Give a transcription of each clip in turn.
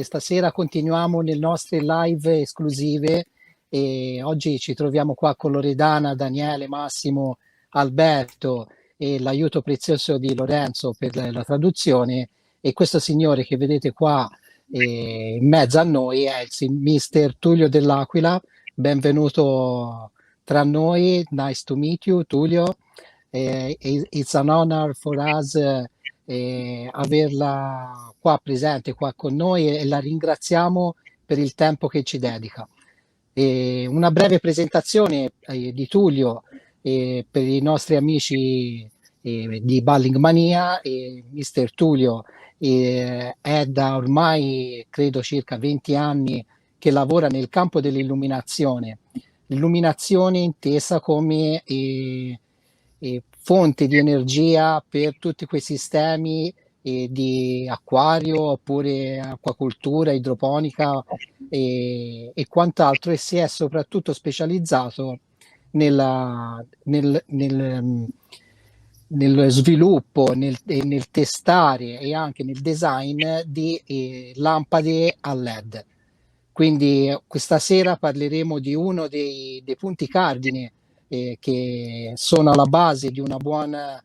stasera continuiamo nelle nostre live esclusive e oggi ci troviamo qua con Loredana, Daniele, Massimo, Alberto e l'aiuto prezioso di Lorenzo per la traduzione, e questo signore che vedete qua in mezzo a noi è il mister Tullio Dall Aquila. Benvenuto tra noi, nice to meet you Tullio. It's an honor for us averla qua presente qua con noi e la ringraziamo per il tempo che ci dedica. Una breve presentazione di Tullio per i nostri amici di Balling Mania. Mister Tullio è da ormai credo circa 20 anni che lavora nel campo dell'illuminazione. L'illuminazione intesa come fonte di energia per tutti quei sistemi di acquario oppure acquacoltura, idroponica e quant'altro, e si è soprattutto specializzato nel sviluppo, nel testare e anche nel design di lampade a LED. Quindi questa sera parleremo di uno dei punti cardine che sono alla base di una buona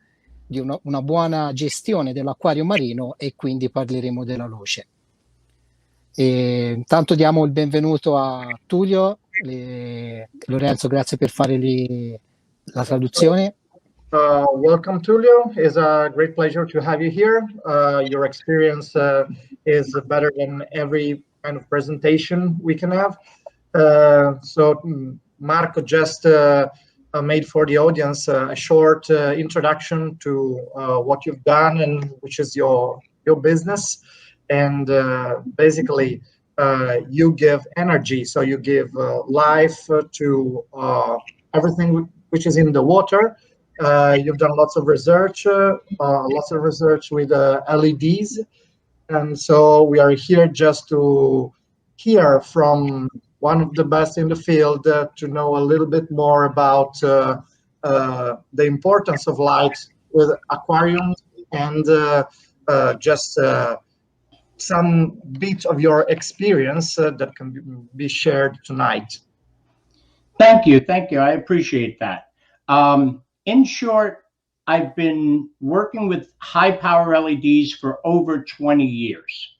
gestione dell'acquario marino, e quindi parleremo della luce. Intanto diamo il benvenuto a Tullio. Lorenzo, grazie per fare la traduzione. Welcome, Tullio. It's a great pleasure to have you here. Your experience is better than every kind of presentation we can have. So Marco just made for the audience a short introduction to what you've done and which is your business. And basically, you give energy, so you give life to everything which is in the water. You've done lots of research with LEDs. And so we are here just to hear from one of the best in the field to know a little bit more about the importance of light with aquariums and just some bit of your experience that can be shared tonight. Thank you. I appreciate that. In short, I've been working with high power LEDs for over 20 years.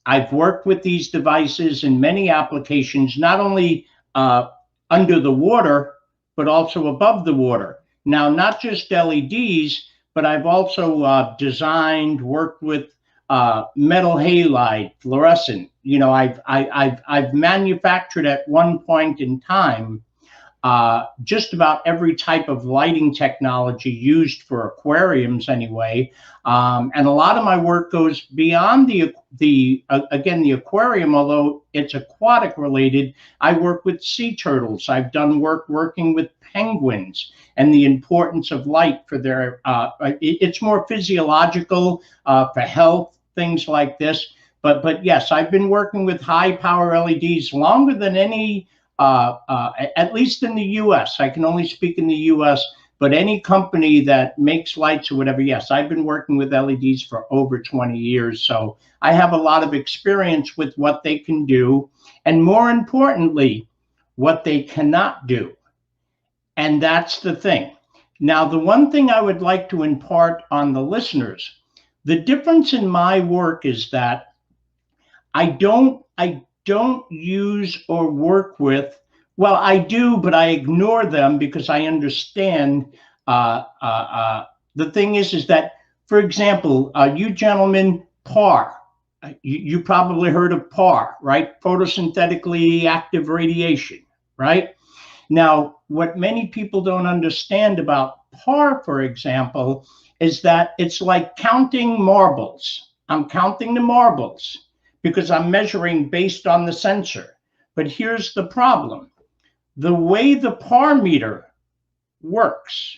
I've worked with these devices in many applications, not only under the water, but also above the water. Now, not just LEDs, but I've also designed, worked with metal halide, fluorescent. You know, I've manufactured at one point in time just about every type of lighting technology used for aquariums anyway. And a lot of my work goes beyond the aquarium, although it's aquatic related. I work with sea turtles. I've done working with penguins and the importance of light for their, it's more physiological for health, things like this. But yes, I've been working with high power LEDs longer than any at least in the US. I can only speak in the US, but any company that makes lights or whatever, yes, I've been working with LEDs for over 20 years. So I have a lot of experience with what they can do, and more importantly, what they cannot do. And that's the thing. Now, the one thing I would like to impart on the listeners, the difference in my work is that I don't use or work with, well, I do, but I ignore them because I understand. The thing is that, for example, you gentlemen, PAR, you probably heard of PAR, right? Photosynthetically active radiation, right? Now, what many people don't understand about PAR, for example, is that it's like counting marbles. I'm counting the marbles because I'm measuring based on the sensor. But here's the problem. The way the PAR meter works,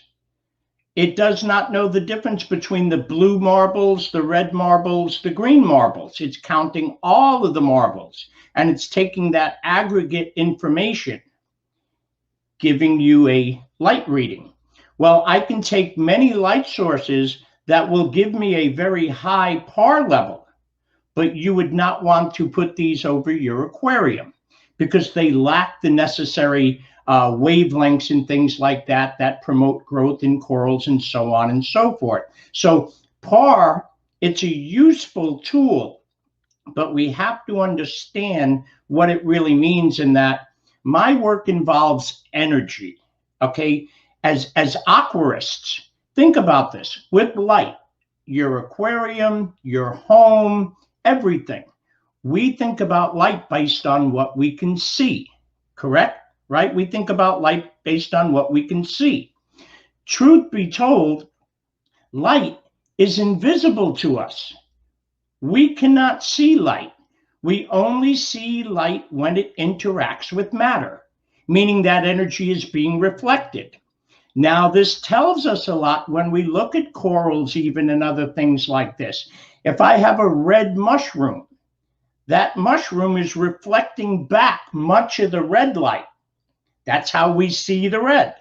it does not know the difference between the blue marbles, the red marbles, the green marbles. It's counting all of the marbles, and it's taking that aggregate information, giving you a light reading. Well, I can take many light sources that will give me a very high PAR level, but you would not want to put these over your aquarium because they lack the necessary wavelengths and things like that that promote growth in corals and so on and so forth. So PAR, it's a useful tool, but we have to understand what it really means in that my work involves energy, okay? As aquarists, think about this with light, your aquarium, your home, everything. We think about light based on what we can see, correct? Right? We think about light based on what we can see. Truth be told, light is invisible to us. We cannot see light. We only see light when it interacts with matter, meaning that energy is being reflected. Now, this tells us a lot when we look at corals, even, and other things like this. If I have a red mushroom, that mushroom is reflecting back much of the red light. That's how we see the red.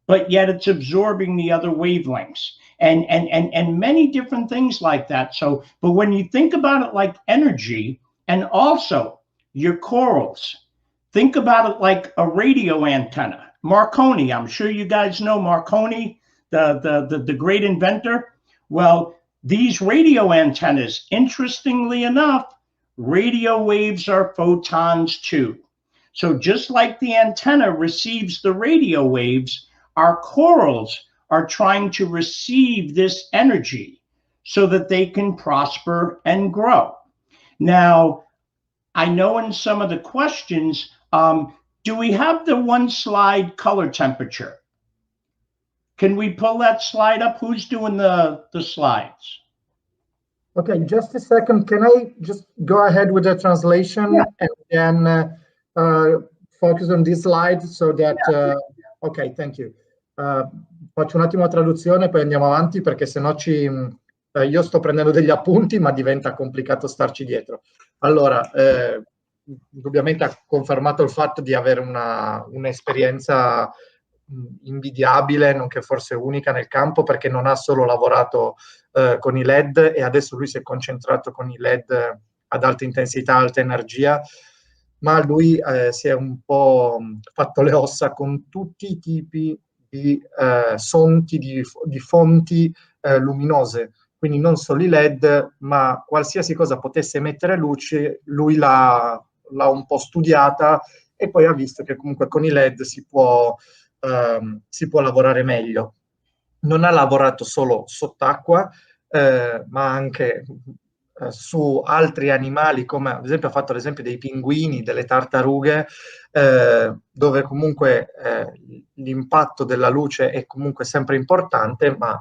But yet it's absorbing the other wavelengths and many different things like that. So, but when you think about it like energy, and also your corals, think about it like a radio antenna. Marconi, I'm sure you guys know Marconi, the great inventor. Well, these radio antennas, interestingly enough, radio waves are photons too. So just like the antenna receives the radio waves, our corals are trying to receive this energy so that they can prosper and grow. Now, I know in some of the questions, do we have the one slide color temperature? Can we pull that slide up? Who's doing the slides? Okay, just a second. Can I just go ahead with the translation? Yeah. And then focus on this slide so that... ok, thank you. Faccio un attimo la traduzione, poi andiamo avanti perché sennò io sto prendendo degli appunti, ma diventa complicato starci dietro. Allora, indubbiamente ha confermato il fatto di avere un'esperienza invidiabile, nonché forse unica nel campo, perché non ha solo lavorato con i LED e adesso lui si è concentrato con i LED ad alta intensità, alta energia, ma lui si è un po' fatto le ossa con tutti i tipi di di fonti luminose, quindi non solo i LED, ma qualsiasi cosa potesse emettere luce, lui l'ha un po' studiata e poi ha visto che comunque con i LED si può lavorare meglio. Non ha lavorato solo sott'acqua, ma anche su altri animali, come ad esempio ha fatto l'esempio dei pinguini, delle tartarughe, dove comunque l'impatto della luce è comunque sempre importante, ma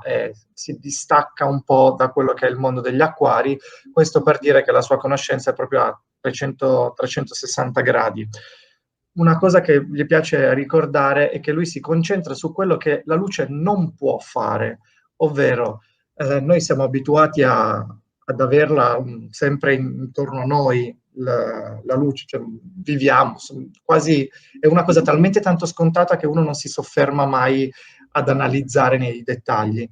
si distacca un po' da quello che è il mondo degli acquari. Questo per dire che la sua conoscenza è proprio a 360 gradi. Una cosa che gli piace ricordare è che lui si concentra su quello che la luce non può fare, ovvero noi siamo abituati ad averla sempre intorno a noi, la luce, cioè, viviamo, quasi è una cosa talmente tanto scontata che uno non si sofferma mai ad analizzare nei dettagli.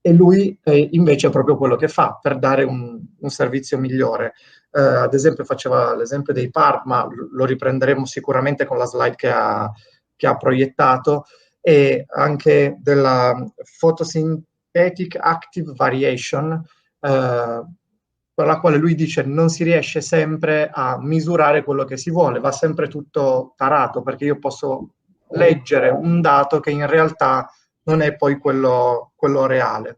E lui invece è proprio quello che fa per dare un servizio migliore. Ad esempio faceva l'esempio dei PAR, ma lo riprenderemo sicuramente con la slide che ha proiettato, e anche della photosynthetic active variation, per la quale lui dice non si riesce sempre a misurare quello che si vuole, va sempre tutto tarato, perché io posso leggere un dato che in realtà non è poi quello reale.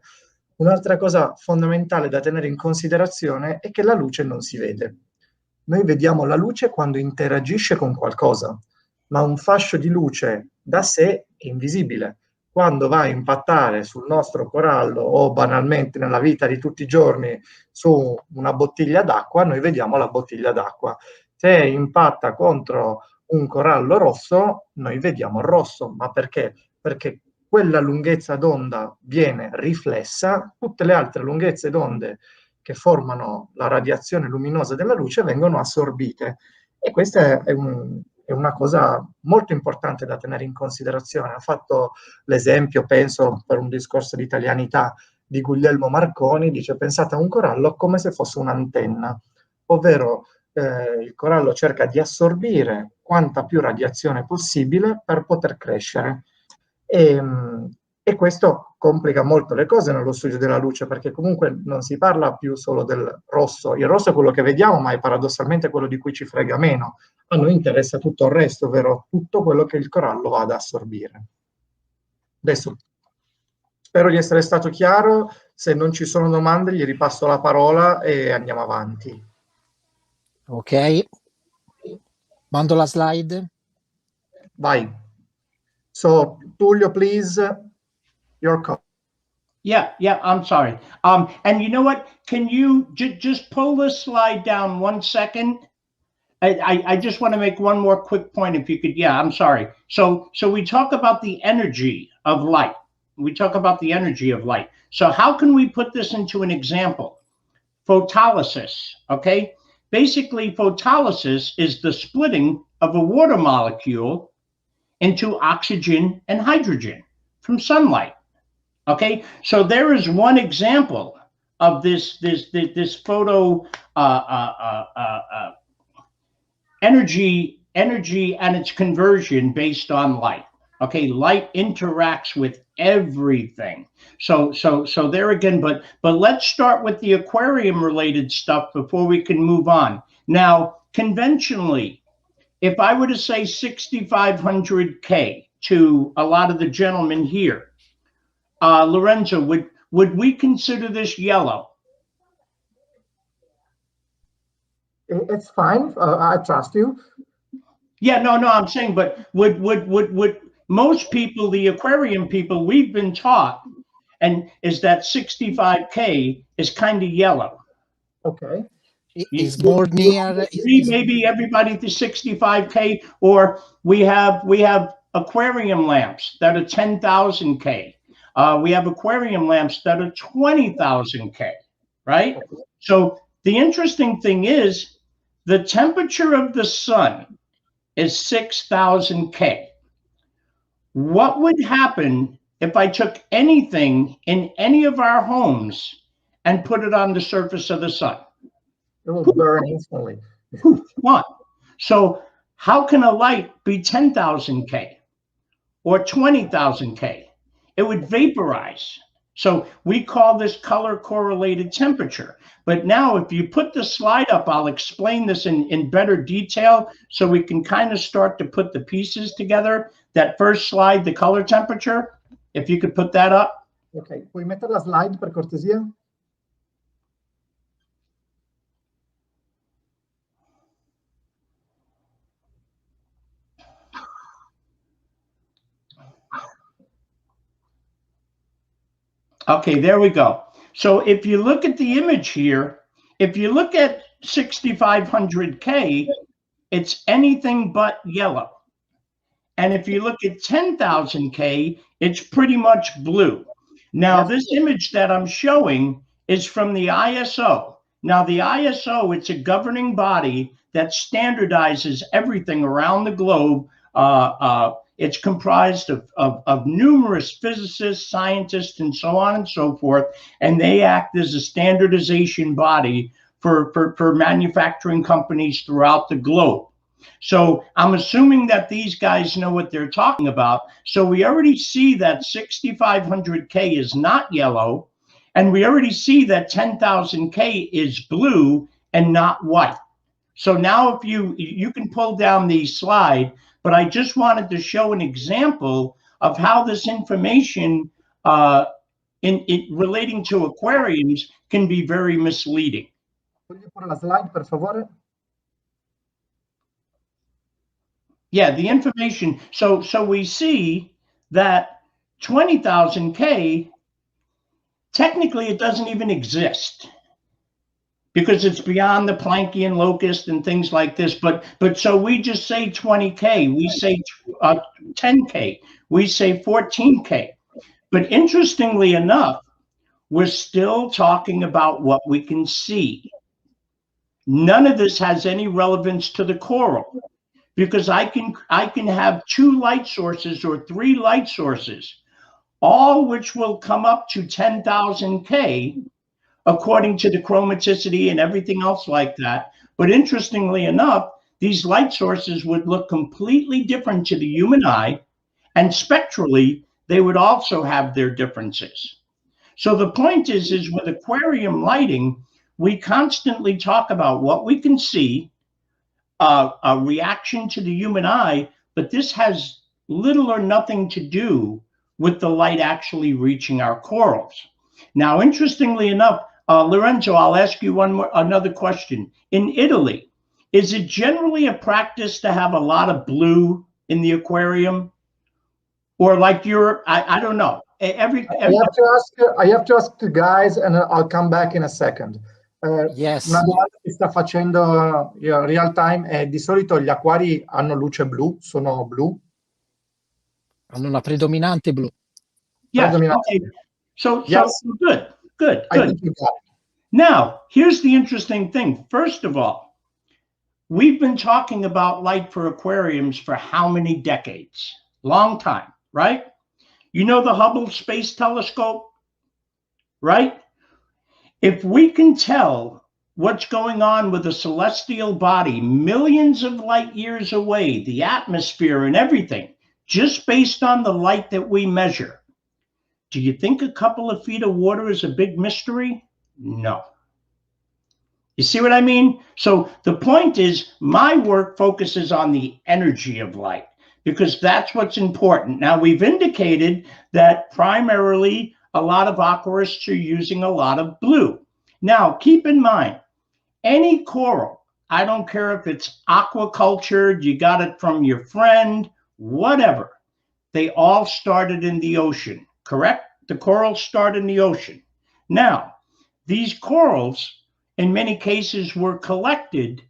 Un'altra cosa fondamentale da tenere in considerazione è che la luce non si vede. Noi vediamo la luce quando interagisce con qualcosa, ma un fascio di luce da sé è invisibile. Quando va a impattare sul nostro corallo o banalmente nella vita di tutti i giorni su una bottiglia d'acqua, noi vediamo la bottiglia d'acqua. Se impatta contro un corallo rosso, noi vediamo il rosso. Ma perché? Perché quella lunghezza d'onda viene riflessa, tutte le altre lunghezze d'onde che formano la radiazione luminosa della luce vengono assorbite. E questa è una cosa molto importante da tenere in considerazione. Ha fatto l'esempio, penso, per un discorso di italianità, di Guglielmo Marconi, dice: pensate a un corallo come se fosse un'antenna, ovvero il corallo cerca di assorbire quanta più radiazione possibile per poter crescere. E questo complica molto le cose nello studio della luce, perché comunque non si parla più solo del rosso. Il rosso è quello che vediamo, ma è paradossalmente quello di cui ci frega meno. A noi interessa tutto il resto, ovvero tutto quello che il corallo va ad assorbire. Adesso spero di essere stato chiaro. Se non ci sono domande, gli ripasso la parola e andiamo avanti. Ok, mando la slide. Vai. So, Tullio, please, your call. Yeah, I'm sorry. And you know what? Can you just pull this slide down 1 second? I just want to make one more quick point, if you could. Yeah, I'm sorry. So we talk about the energy of light. We talk about the energy of light. So how can we put this into an example? Photolysis, okay? Basically, photolysis is the splitting of a water molecule into oxygen and hydrogen from sunlight. Okay, so there is one example of this photo energy and its conversion based on light. Okay, light interacts with everything. So there again, but let's start with the aquarium related stuff before we can move on. Now, conventionally, if I were to say 6,500 K to a lot of the gentlemen here, Lorenzo, would we consider this yellow? It's fine. I trust you. Yeah, no, I'm saying, but would most people, the aquarium people, we've been taught, and is that 65K is kind of yellow. Okay. Is more near. Maybe everybody to 65K, or we have aquarium lamps that are 10,000K. We have aquarium lamps that are 20,000K, right? So the interesting thing is the temperature of the sun is 6,000K. What would happen if I took anything in any of our homes and put it on the surface of the sun? It will burn instantly. What? So how can a light be 10,000K or 20,000K? It would vaporize. So we call this color correlated temperature. But now if you put the slide up, I'll explain this in better detail so we can kind of start to put the pieces together. That first slide, the color temperature, if you could put that up. Ok, puoi mettere la slide per cortesia? Okay, there we go. So if you look at the image here, if you look at 6,500K, it's anything but yellow. And if you look at 10,000K, it's pretty much blue. Now, this image that I'm showing is from the ISO. Now, the ISO, it's a governing body that standardizes everything around the globe. It's comprised of numerous physicists, scientists, and so on and so forth. And they act as a standardization body for manufacturing companies throughout the globe. So I'm assuming that these guys know what they're talking about. So we already see that 6,500K is not yellow. And we already see that 10,000K is blue and not white. So now if you can pull down the slide, but I just wanted to show an example of how this information relating to aquariums can be very misleading. Voglio pure la slide, per favore. Yeah, the information. So we see that 20,000K, technically it doesn't even exist because it's beyond the Planckian locus and things like this. But so we just say 20K, we say 10K, we say 14K. But interestingly enough, we're still talking about what we can see. None of this has any relevance to the coral, because I can have 2 light sources or 3 light sources. all which will come up to 10,000 K according to the chromaticity and everything else like that. But interestingly enough, these light sources would look completely different to the human eye, and spectrally, they would also have their differences. So the point is with aquarium lighting, we constantly talk about what we can see, a reaction to the human eye, but this has little or nothing to do with the light actually reaching our corals. Now, interestingly enough, Lorenzo, I'll ask you another question. In Italy, is it generally a practice to have a lot of blue in the aquarium? Or like Europe, I don't know. I have to ask the guys, and I'll come back in a second. Yes. Una domanda che sta facendo real time è: di solito gli acquari hanno luce blu, sono blu? Hanno una predominante blu. Yes, okay. So good. I think you got it. Now, here's the interesting thing. First of all, we've been talking about light for aquariums for how many decades? Long time, right? You know the Hubble Space Telescope, right? If we can tell what's going on with a celestial body millions of light years away, the atmosphere and everything, just based on the light that we measure, do you think a couple of feet of water is a big mystery? No. You see what I mean? So the point is, my work focuses on the energy of light, because that's what's important. Now, we've indicated that primarily a lot of aquarists are using a lot of blue. Now, keep in mind, any coral, I don't care if it's aquaculture, you got it from your friend, whatever, they all started in the ocean, correct? The corals start in the ocean. Now, these corals, in many cases, were collected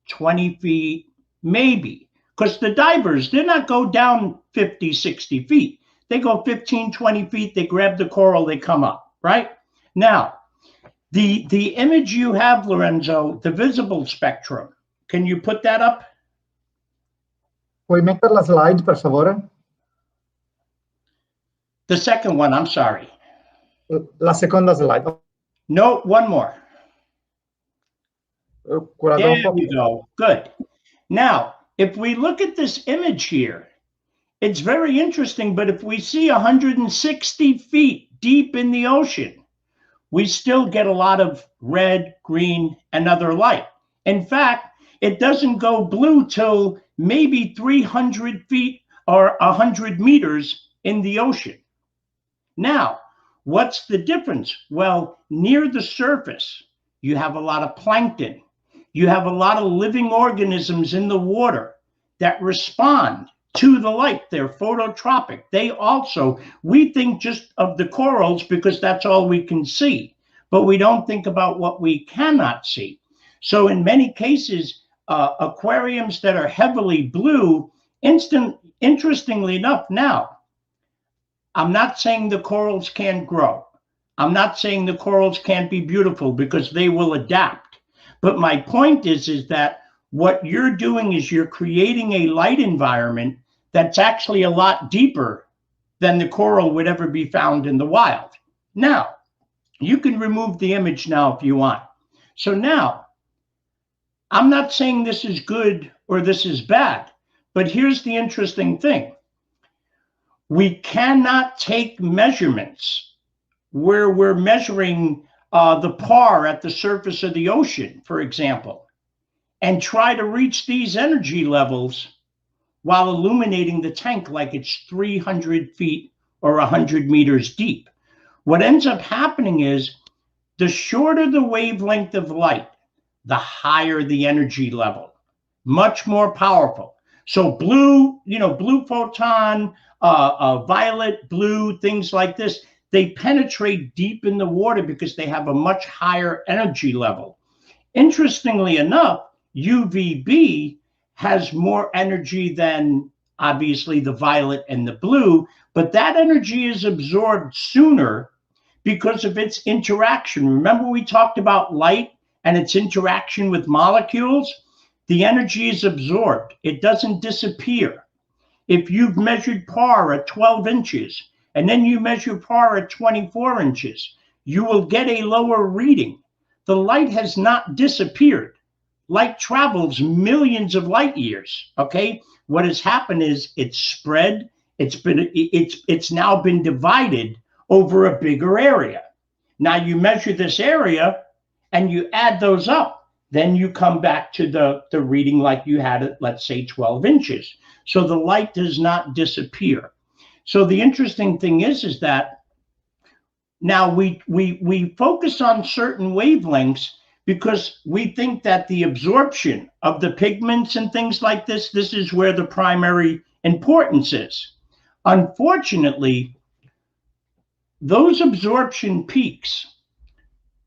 20 feet, maybe, because the divers did not go down 50, 60 feet. They go 15, 20 feet, they grab the coral, they come up, right? Now, the image you have, Lorenzo, the visible spectrum, can you put that up? Puoi mettere la slide, per favore? The second one, I'm sorry. La seconda slide. No, one more. There we go. Good. Now, if we look at this image here, it's very interesting, but if we see 160 feet deep in the ocean, we still get a lot of red, green, and other light. In fact, it doesn't go blue till maybe 300 feet or 100 meters in the ocean. Now, what's the difference? Well, near the surface, you have a lot of plankton. You have a lot of living organisms in the water that respond to the light. They're phototropic. They also, we think just of the corals because that's all we can see, but we don't think about what we cannot see. So in many cases, aquariums that are heavily blue, interestingly enough, now, I'm not saying the corals can't grow. I'm not saying the corals can't be beautiful, because they will adapt. But my point is that what you're doing is you're creating a light environment that's actually a lot deeper than the coral would ever be found in the wild. Now, you can remove the image now if you want. So now, I'm not saying this is good or this is bad, but here's the interesting thing. We cannot take measurements where we're measuring the PAR at the surface of the ocean, for example, and try to reach these energy levels while illuminating the tank like it's 300 feet or 100 meters deep. What ends up happening is the shorter the wavelength of light, the higher the energy level, much more powerful. So blue, blue photon, violet, blue, things like this, they penetrate deep in the water because they have a much higher energy level. Interestingly enough, UVB has more energy than obviously the violet and the blue, but that energy is absorbed sooner because of its interaction. Remember we talked about light and its interaction with molecules? The energy is absorbed. It doesn't disappear. If you've measured PAR at 12 inches and then you measure par at 24 inches, you will get a lower reading. The light has not disappeared. Light travels millions of light years, okay? What has happened is it's spread, it's now been divided over a bigger area. Now you measure this area and you add those up, then you come back to the reading like you had at, let's say, 12 inches. So the light does not disappear. So the interesting thing is that now we focus on certain wavelengths because we think that the absorption of the pigments and things like this is where the primary importance is. Unfortunately, those absorption peaks,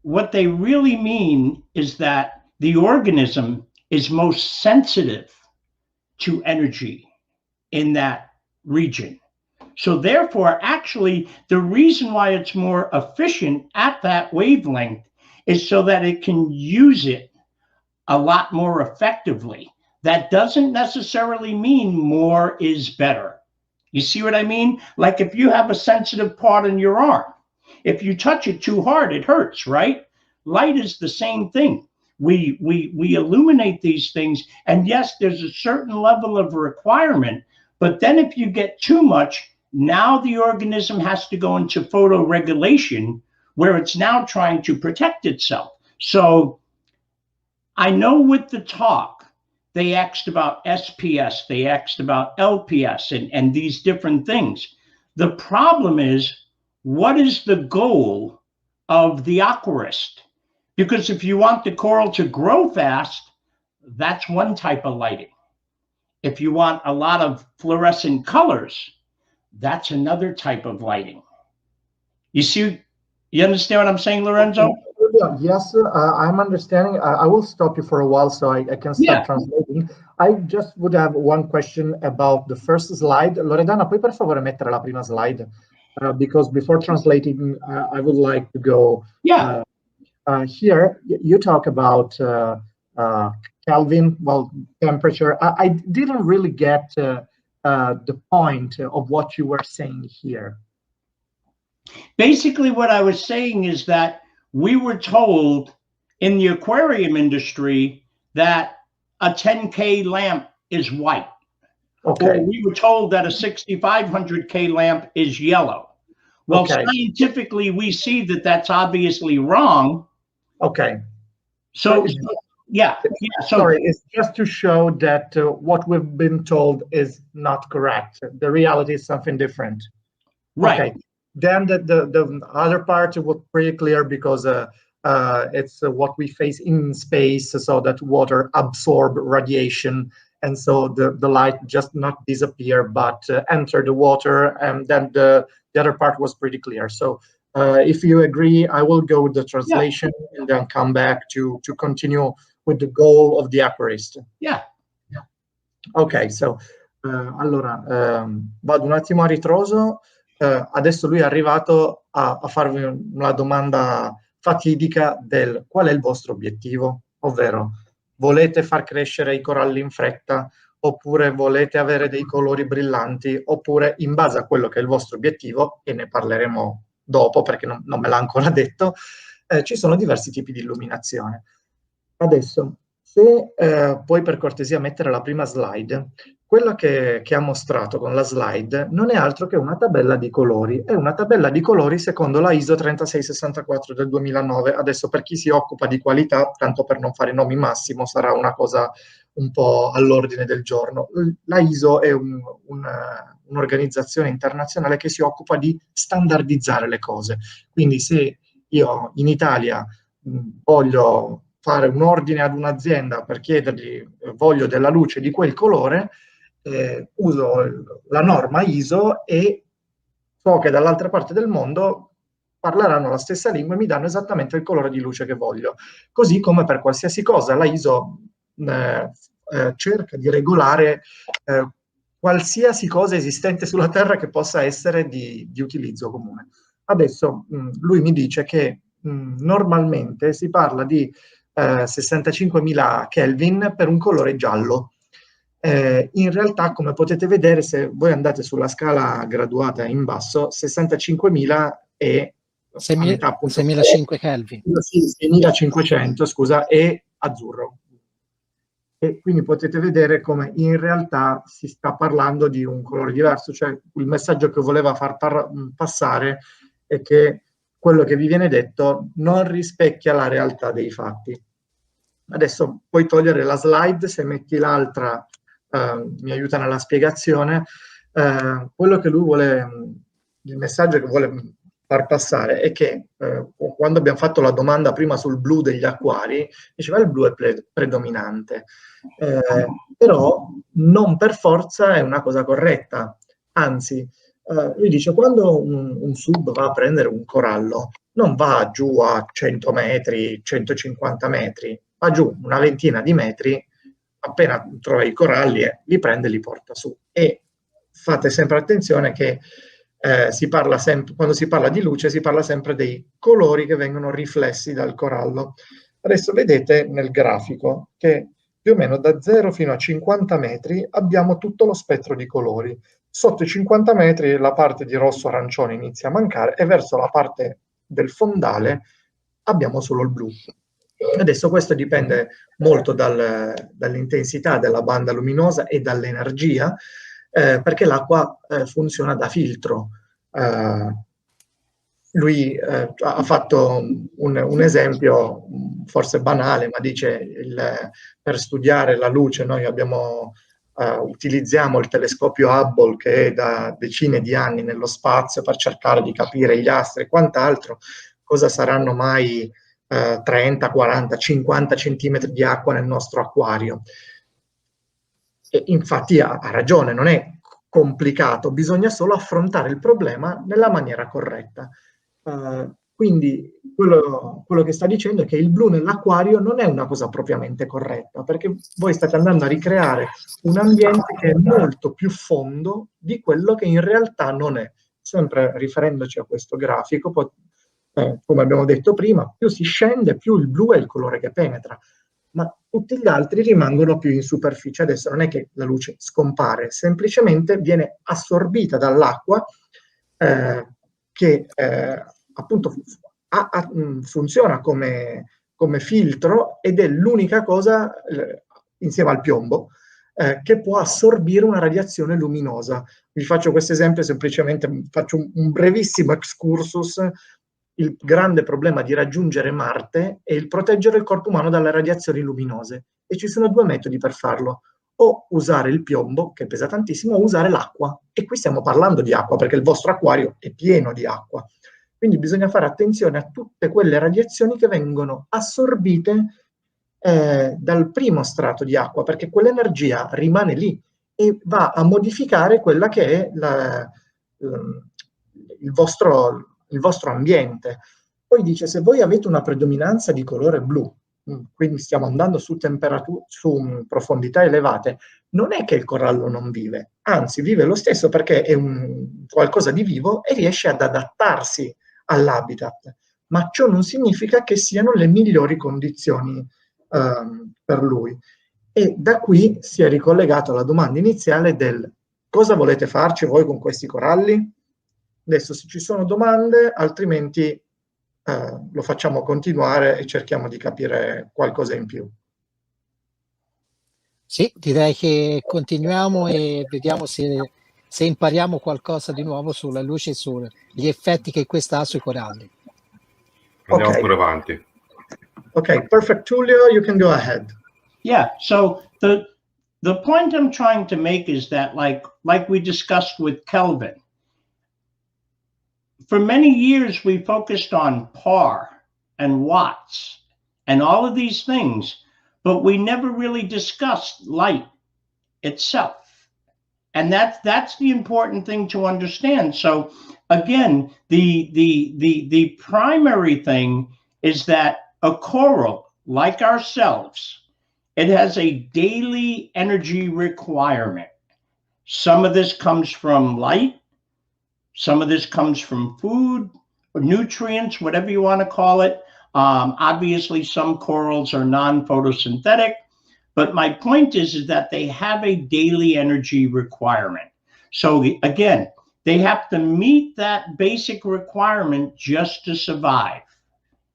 what they really mean is that the organism is most sensitive to energy in that region. So therefore, actually, the reason why it's more efficient at that wavelength is so that it can use it a lot more effectively. That doesn't necessarily mean more is better. You see what I mean? Like if you have a sensitive part in your arm, if you touch it too hard, it hurts, right? Light is the same thing. We illuminate these things, and yes, there's a certain level of requirement, but then if you get too much, now the organism has to go into photoregulation where it's now trying to protect itself. So I know with the talk, they asked about SPS, they asked about LPS and these different things. The problem is, what is the goal of the aquarist? Because if you want the coral to grow fast, that's one type of lighting. If you want a lot of fluorescent colors, that's another type of lighting. You see, you understand what I'm saying, Lorenzo? Yes, I'm understanding. I will stop you for a while so I can start translating. I just would have one question about the first slide. Loredana, puoi per favore mettere la prima slide? Because before translating, I would like to go. Here, you talk about Kelvin, well, temperature. I didn't really get the point of what you were saying here. Basically, what I was saying is that we were told in the aquarium industry that a 10K lamp is white. Okay. Or we were told that a 6500K lamp is yellow. Well, scientifically, we see that that's obviously wrong. Okay. So, Sorry, it's just to show that what we've been told is not correct. The reality is something different. Right. Okay. Then the other part was pretty clear because it's what we face in space, so that water absorb radiation, and so the light just not disappear but enter the water, and then the other part was pretty clear. So if you agree, I will go with the translation and then come back to continue with the goal of the aquarist. Ok, so allora vado un attimo a ritroso. Adesso lui è arrivato a farvi una domanda fatidica del qual è il vostro obiettivo, ovvero volete far crescere i coralli in fretta, oppure volete avere dei colori brillanti, oppure in base a quello che è il vostro obiettivo, e ne parleremo dopo perché non me l'ha ancora detto, ci sono diversi tipi di illuminazione. Adesso, se puoi per cortesia mettere la prima slide, quella che ha mostrato con la slide non è altro che una tabella di colori. È una tabella di colori secondo la ISO 3664 del 2009. Adesso, per chi si occupa di qualità, tanto per non fare nomi massimo, sarà una cosa un po' all'ordine del giorno. La ISO è un'organizzazione internazionale che si occupa di standardizzare le cose. Quindi se io in Italia voglio fare un ordine ad un'azienda per chiedergli voglio della luce di quel colore, uso la norma ISO e so che dall'altra parte del mondo parleranno la stessa lingua e mi danno esattamente il colore di luce che voglio. Così come per qualsiasi cosa, la ISO cerca di regolare qualsiasi cosa esistente sulla Terra che possa essere di utilizzo comune. Adesso lui mi dice che normalmente si parla di 65.000 Kelvin per un colore giallo. In realtà, come potete vedere, se voi andate sulla scala graduata in basso, 65.000 è a metà, appunto, 6.500 Kelvin. Sì, 6.500, scusa, è azzurro. E quindi potete vedere come in realtà si sta parlando di un colore diverso, cioè il messaggio che voleva far passare è che quello che vi viene detto non rispecchia la realtà dei fatti. Adesso puoi togliere la slide, se metti l'altra mi aiuta nella spiegazione. Quello che lui vuole, il messaggio che vuole far passare è che quando abbiamo fatto la domanda prima sul blu degli acquari, diceva il blu è predominante, però non per forza è una cosa corretta, anzi lui dice quando un sub va a prendere un corallo non va giù a 100 metri, 150 metri, va giù una ventina di metri, appena trova i coralli li prende e li porta su. E fate sempre attenzione che si parla sempre, quando si parla di luce si parla sempre dei colori che vengono riflessi dal corallo. Adesso vedete nel grafico che più o meno da 0 fino a 50 metri abbiamo tutto lo spettro di colori. Sotto i 50 metri la parte di rosso-arancione inizia a mancare e verso la parte del fondale abbiamo solo il blu. Adesso questo dipende molto dall'intensità della banda luminosa e dall'energia, perché l'acqua funziona da filtro. Lui ha fatto un esempio forse banale, ma dice per studiare la luce noi utilizziamo il telescopio Hubble che è da decine di anni nello spazio per cercare di capire gli astri e quant'altro. Cosa saranno mai 30, 40, 50 centimetri di acqua nel nostro acquario? E infatti ha ragione, non è complicato, bisogna solo affrontare il problema nella maniera corretta. Quindi quello che sta dicendo è che il blu nell'acquario non è una cosa propriamente corretta, perché voi state andando a ricreare un ambiente che è molto più fondo di quello che in realtà non è. Sempre riferendoci a questo grafico, come abbiamo detto prima, più si scende, più il blu è il colore che penetra, ma tutti gli altri rimangono più in superficie. Adesso non è che la luce scompare, semplicemente viene assorbita dall'acqua che appunto funziona come filtro ed è l'unica cosa, insieme al piombo, che può assorbire una radiazione luminosa. Vi faccio questo esempio, semplicemente faccio un brevissimo excursus. Il grande problema di raggiungere Marte è il proteggere il corpo umano dalle radiazioni luminose e ci sono due metodi per farlo: o usare il piombo, che pesa tantissimo, o usare l'acqua. E qui stiamo parlando di acqua, perché il vostro acquario è pieno di acqua. Quindi bisogna fare attenzione a tutte quelle radiazioni che vengono assorbite dal primo strato di acqua, perché quell'energia rimane lì e va a modificare quella che è il vostro ambiente. Poi dice, se voi avete una predominanza di colore blu, quindi stiamo andando su profondità elevate, non è che il corallo non vive, anzi vive lo stesso, perché è qualcosa di vivo e riesce ad adattarsi all'habitat, ma ciò non significa che siano le migliori condizioni per lui. E da qui si è ricollegato alla domanda iniziale del cosa volete farci voi con questi coralli? Adesso se ci sono domande, altrimenti lo facciamo continuare e cerchiamo di capire qualcosa in più. Sì, direi che continuiamo e vediamo se impariamo qualcosa di nuovo sulla luce e sugli effetti che questa ha sui coralli. Andiamo pure avanti. Okay, perfect. Tullio, you can go ahead. Yeah, so the point I'm trying to make is that like we discussed with Kelvin, for many years we focused on par and watts and all of these things, but we never really discussed light itself. And that's the important thing to understand. So again, the primary thing is that a coral, like ourselves, it has a daily energy requirement. Some of this comes from light, some of this comes from food, or nutrients, whatever you want to call it. Obviously, some corals are non-photosynthetic. But my point is that they have a daily energy requirement. So again, they have to meet that basic requirement just to survive.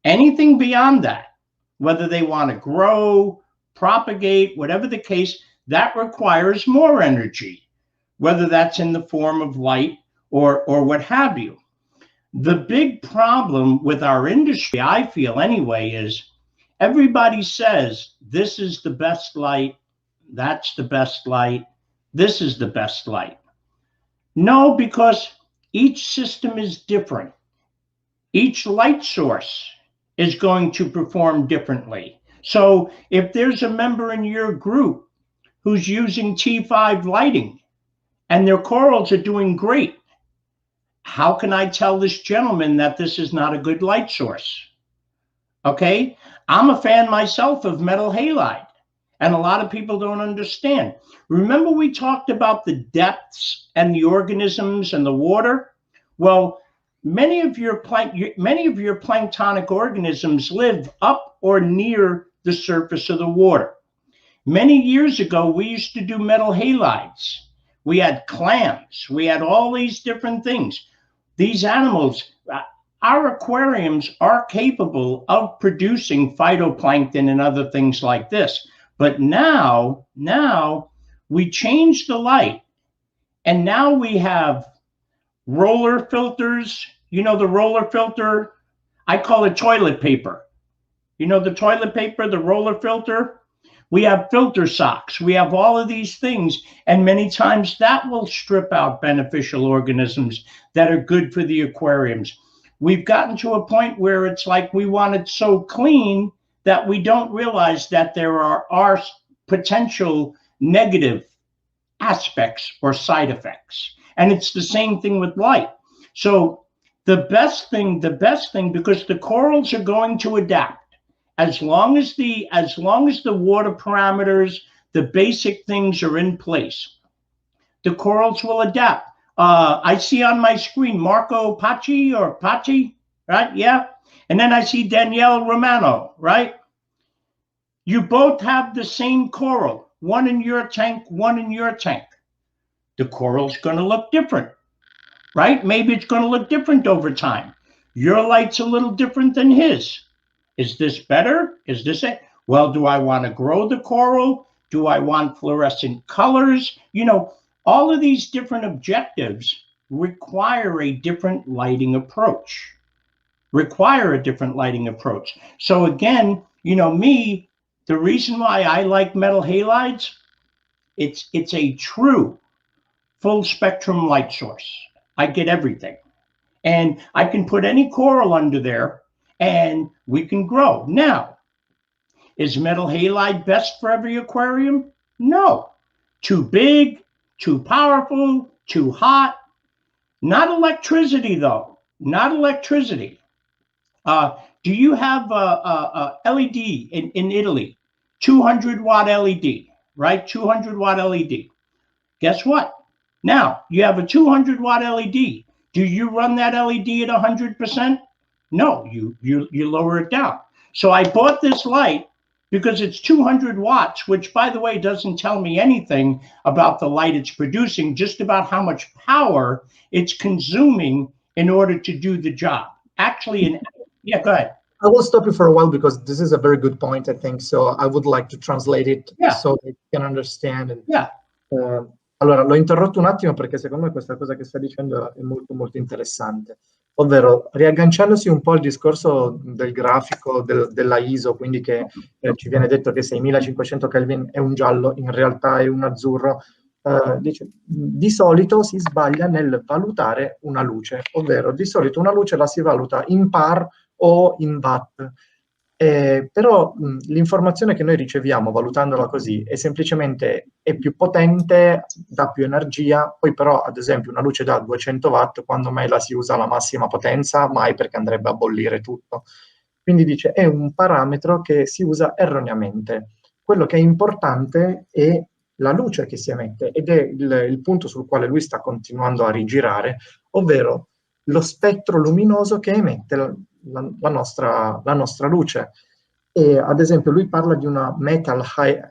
Anything beyond that, whether they want to grow, propagate, whatever the case, that requires more energy, whether that's in the form of light or what have you. The big problem with our industry, I feel anyway, is everybody says this is the best light, that's the best light, this is the best light. No, because each system is different. Each light source is going to perform differently. So if there's a member in your group who's using T5 lighting and their corals are doing great, how can I tell this gentleman that this is not a good light source? Okay, I'm a fan myself of metal halide, and a lot of people don't understand. Remember we talked about the depths and the organisms and the water? Well, many of your planktonic organisms live up or near the surface of the water. Many years ago, we used to do metal halides. We had clams. We had all these different things. These animals, our aquariums are capable of producing phytoplankton and other things like this. But now we change the light, and now we have roller filters. You know the roller filter? I call it toilet paper. You know the toilet paper, the roller filter? We have filter socks. We have all of these things. And many times that will strip out beneficial organisms that are good for the aquariums. We've gotten to a point where it's like we want it so clean that we don't realize that there are potential negative aspects or side effects. And it's the same thing with light. So the best thing, because the corals are going to adapt. As long as the water parameters, the basic things are in place, the corals will adapt. I see on my screen Marco Paci, right? Yeah. And then I see Danielle Romano, right? You both have the same coral, one in your tank, one in your tank. The coral's going to look different, right? Maybe it's going to look different over time. Your light's a little different than his. Is this better? Is this it? Well, do I want to grow the coral? Do I want fluorescent colors? You know, all of these different objectives require a different lighting approach. So again, you know, me, the reason why I like metal halides, it's a true full spectrum light source. I get everything. And I can put any coral under there and we can grow. Now, is metal halide best for every aquarium? No. Too big, too powerful, too hot. Not electricity, though. Not electricity. Do you have a LED in Italy? 200-watt LED, right? 200-watt LED. Guess what? Now, you have a 200-watt LED. Do you run that LED at 100%? No, you lower it down. So I bought this light because it's 200 watts, which, by the way, doesn't tell me anything about the light it's producing, just about how much power it's consuming in order to do the job. Actually, yeah, go ahead. I will stop you for a while because this is a very good point, I think. So I would like to translate it so that you can understand. And, allora, l'ho interrotto un attimo perché secondo me questa cosa che sta dicendo è molto molto interessante. Ovvero, riagganciandosi un po' al discorso del grafico della ISO, quindi che ci viene detto che 6500 Kelvin è un giallo, in realtà è un azzurro, dice, di solito si sbaglia nel valutare una luce, ovvero di solito una luce la si valuta in par o in watt. Però l'informazione che noi riceviamo valutandola così è semplicemente più potente, dà più energia, poi però ad esempio una luce da 200 watt quando mai la si usa alla massima potenza? Mai, perché andrebbe a bollire tutto. Quindi dice è un parametro che si usa erroneamente. Quello che è importante è la luce che si emette ed è il punto sul quale lui sta continuando a rigirare, ovvero lo spettro luminoso che emette la nostra luce. E ad esempio lui parla di una metal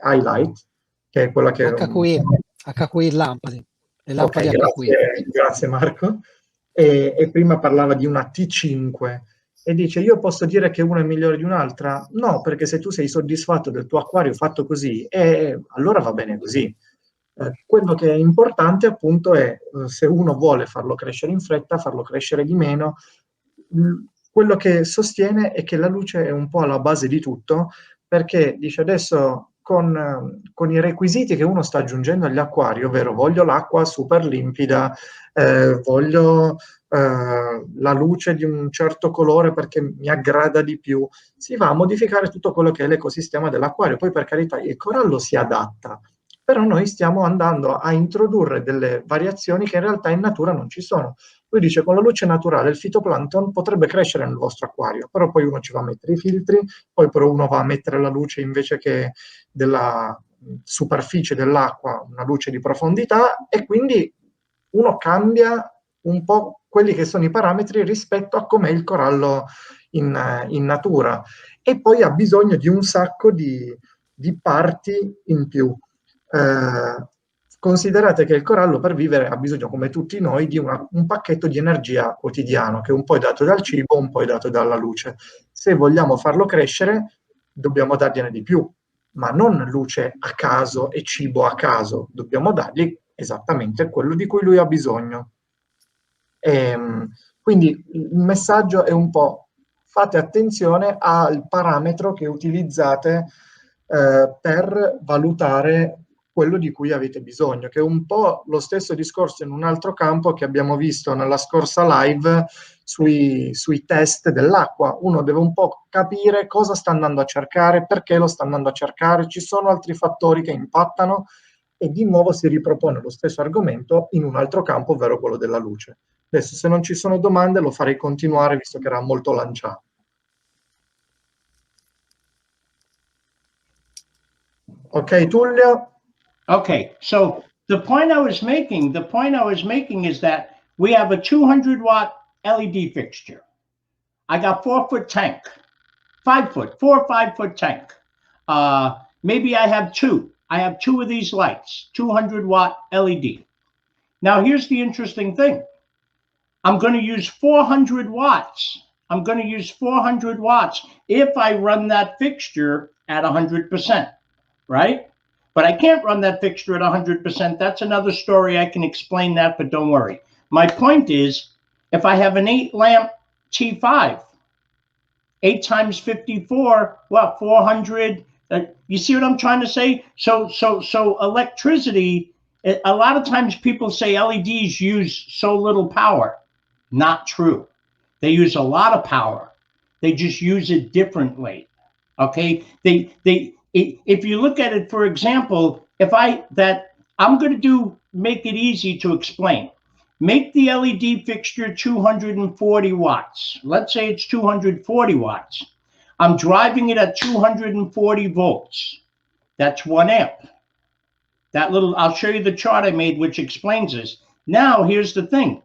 highlight, che è quella che... HQI lampade, le lampade Ok, HQI. grazie Marco. E prima parlava di una T5 e dice io posso dire che una è migliore di un'altra? No, perché se tu sei soddisfatto del tuo acquario fatto così, allora va bene così. Quello che è importante appunto è se uno vuole farlo crescere in fretta, farlo crescere di meno. Quello che sostiene è che la luce è un po' alla base di tutto, perché dice adesso con i requisiti che uno sta aggiungendo agli acquari, ovvero voglio l'acqua super limpida, voglio la luce di un certo colore perché mi aggrada di più, si va a modificare tutto quello che è l'ecosistema dell'acquario. Poi per carità il corallo si adatta, però noi stiamo andando a introdurre delle variazioni che in realtà in natura non ci sono. Lui dice con la luce naturale il fitoplancton potrebbe crescere nel vostro acquario, però poi uno ci va a mettere i filtri, poi però uno va a mettere la luce invece che della superficie dell'acqua, una luce di profondità, e quindi uno cambia un po' quelli che sono i parametri rispetto a com'è il corallo in natura, e poi ha bisogno di un sacco di parti in più. Considerate che il corallo per vivere ha bisogno, come tutti noi, di un pacchetto di energia quotidiano, che un po' è dato dal cibo, un po' è dato dalla luce. Se vogliamo farlo crescere, dobbiamo dargliene di più, ma non luce a caso e cibo a caso, dobbiamo dargli esattamente quello di cui lui ha bisogno. Quindi il messaggio è un po' fate attenzione al parametro che utilizzate per valutare quello di cui avete bisogno, che è un po' lo stesso discorso in un altro campo che abbiamo visto nella scorsa live sui test dell'acqua. Uno deve un po' capire cosa sta andando a cercare, perché lo sta andando a cercare, ci sono altri fattori che impattano, e di nuovo si ripropone lo stesso argomento in un altro campo, ovvero quello della luce. Adesso, se non ci sono domande, lo farei continuare, visto che era molto lanciato. Ok, Tullio? Okay, so the point I was making is that we have a 200-watt LED fixture. I got 4-foot tank, 4 or 5 foot tank. Maybe I have two. I have two of these lights, 200-watt LED. Now, here's the interesting thing. I'm going to use 400 watts. I'm going to use 400 watts if I run that fixture at 100%, right? But I can't run that fixture at 100%. That's another story. I can explain that, but don't worry. My point is, if I have an 8-lamp T5, 8 times 54, well, 400. You see what I'm trying to say? So electricity, a lot of times people say LEDs use so little power. Not true. They use a lot of power. They just use it differently. Okay? If you look at it, for example, I'm going to make it easy to explain. Make the LED fixture 240 watts. Let's say it's 240 watts. I'm driving it at 240 volts. That's 1 amp. I'll show you the chart I made, which explains this. Now, here's the thing.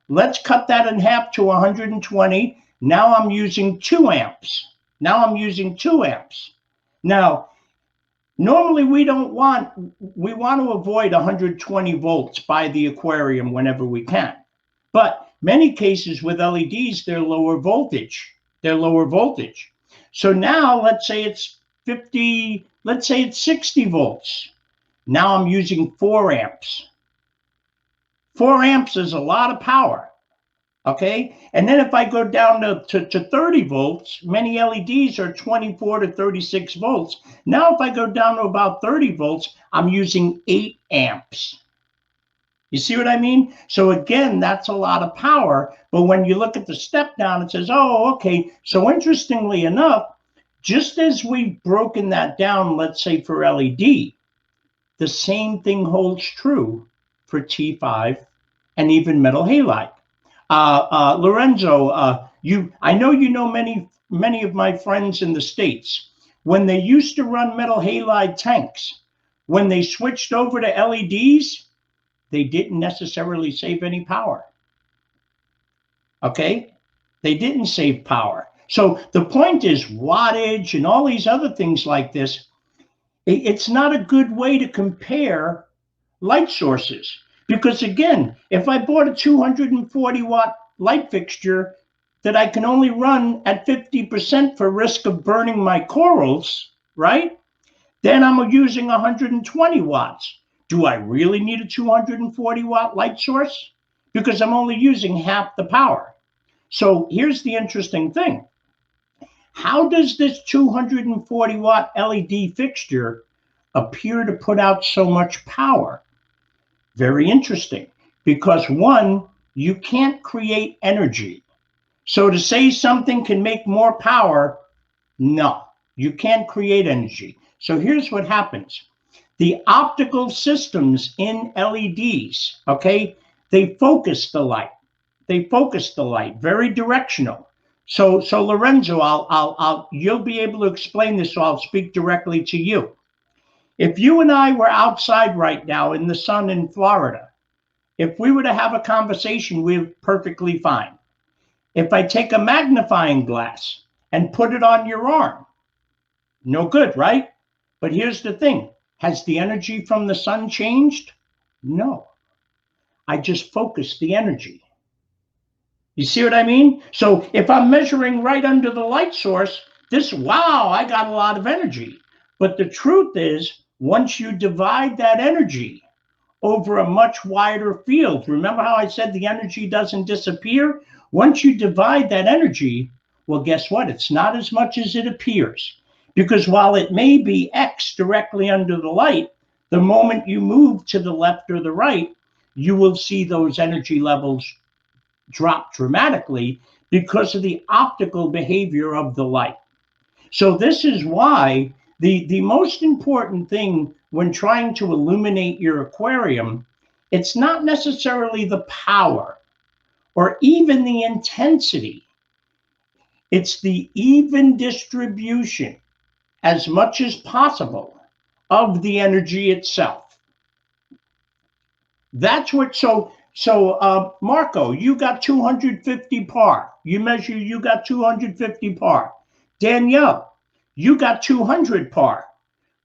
Let's cut that in half to 120. Now I'm using 2 amps. Now, normally we want to avoid 120 volts by the aquarium whenever we can. But many cases with LEDs, they're lower voltage. So now let's say it's 60 volts. Now I'm using 4 amps. 4 amps is a lot of power. Okay, and then if I go down to 30 volts, many LEDs are 24 to 36 volts. Now if I go down to about 30 volts, I'm using 8 amps. You see what I mean? So again, that's a lot of power. But when you look at the step down, it says, oh, okay. So interestingly enough, just as we've broken that down, let's say for LED, the same thing holds true for T5 and even metal halide. Lorenzo, I know you know many of my friends in the States. When they used to run metal halide tanks, when they switched over to LEDs, they didn't necessarily save any power. Okay? They didn't save power. So the point is wattage and all these other things like this. It's not a good way to compare light sources, because again, if I bought a 240 watt light fixture that I can only run at 50% for risk of burning my corals, right? Then I'm using 120 watts. Do I really need a 240 watt light source? Because I'm only using half the power. So here's the interesting thing. How does this 240 watt LED fixture appear to put out so much power? Very interesting, because one, you can't create energy. So to say something can make more power, no, you can't create energy. So here's what happens. The optical systems in LEDs, okay, they focus the light. They focus the light, very directional. So Lorenzo, you'll be able to explain this, so I'll speak directly to you. If you and I were outside right now in the sun in Florida, if we were to have a conversation, we're perfectly fine. If I take a magnifying glass and put it on your arm, no good, right? But here's the thing. Has the energy from the sun changed? No. I just focused the energy. You see what I mean? So if I'm measuring right under the light source, wow, I got a lot of energy. But the truth is, once you divide that energy over a much wider field, remember how I said the energy doesn't disappear? Once you divide that energy, well, guess what? It's not as much as it appears. Because while it may be X directly under the light, the moment you move to the left or the right, you will see those energy levels drop dramatically because of the optical behavior of the light. So this is why the most important thing when trying to illuminate your aquarium, it's not necessarily the power or even the intensity. It's the even distribution as much as possible of the energy itself. That's what, so Marco, you got 250 par. You measure, you got 250 par. Danielle, you got 200 par.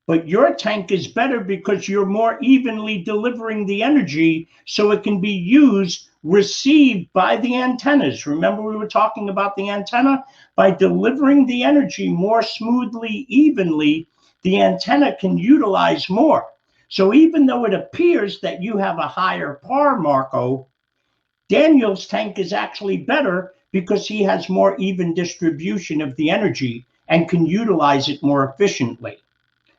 But your tank is better because you're more evenly delivering the energy so it can be used, received by the antennas. Remember we were talking about the antenna? By delivering the energy more smoothly, evenly, the antenna can utilize more. So even though it appears that you have a higher par, Marco, Daniel's tank is actually better because he has more even distribution of the energy and can utilize it more efficiently.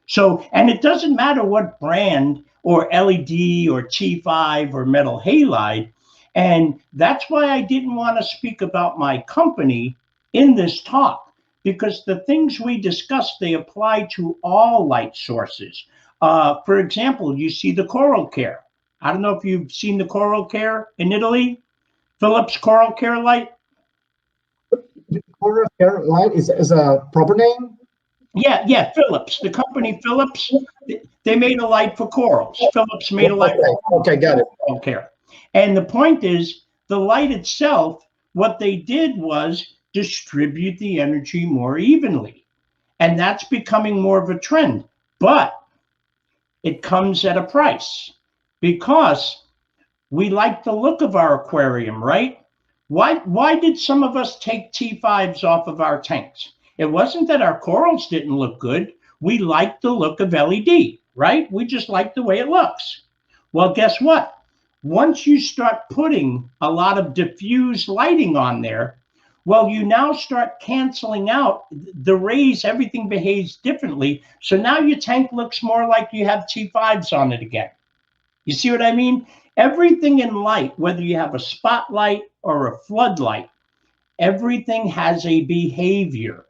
So, and it doesn't matter what brand or LED or T5 or metal halide. And that's why I didn't want to speak about my company in this talk, because the things we discussed, they apply to all light sources. For example, you see the Coral Care. I don't know if you've seen the Coral Care in Italy, Philips Coral Care light. Coral Care light is a proper name? Yeah, Philips, the company Philips, they made a light for corals. Philips made a light for okay, got it. Coral Care. And the point is, the light itself, what they did was distribute the energy more evenly. And that's becoming more of a trend. But it comes at a price, because we like the look of our aquarium, right? Why did some of us take T5s off of our tanks? It wasn't that our corals didn't look good. We liked the look of LED, right? We just like the way it looks. Well, guess what? Once you start putting a lot of diffuse lighting on there, well, you now start canceling out the rays. Everything behaves differently. So now your tank looks more like you have T5s on it again. You see what I mean? Everything in light, whether you have a spotlight or a floodlight, everything has a behavior.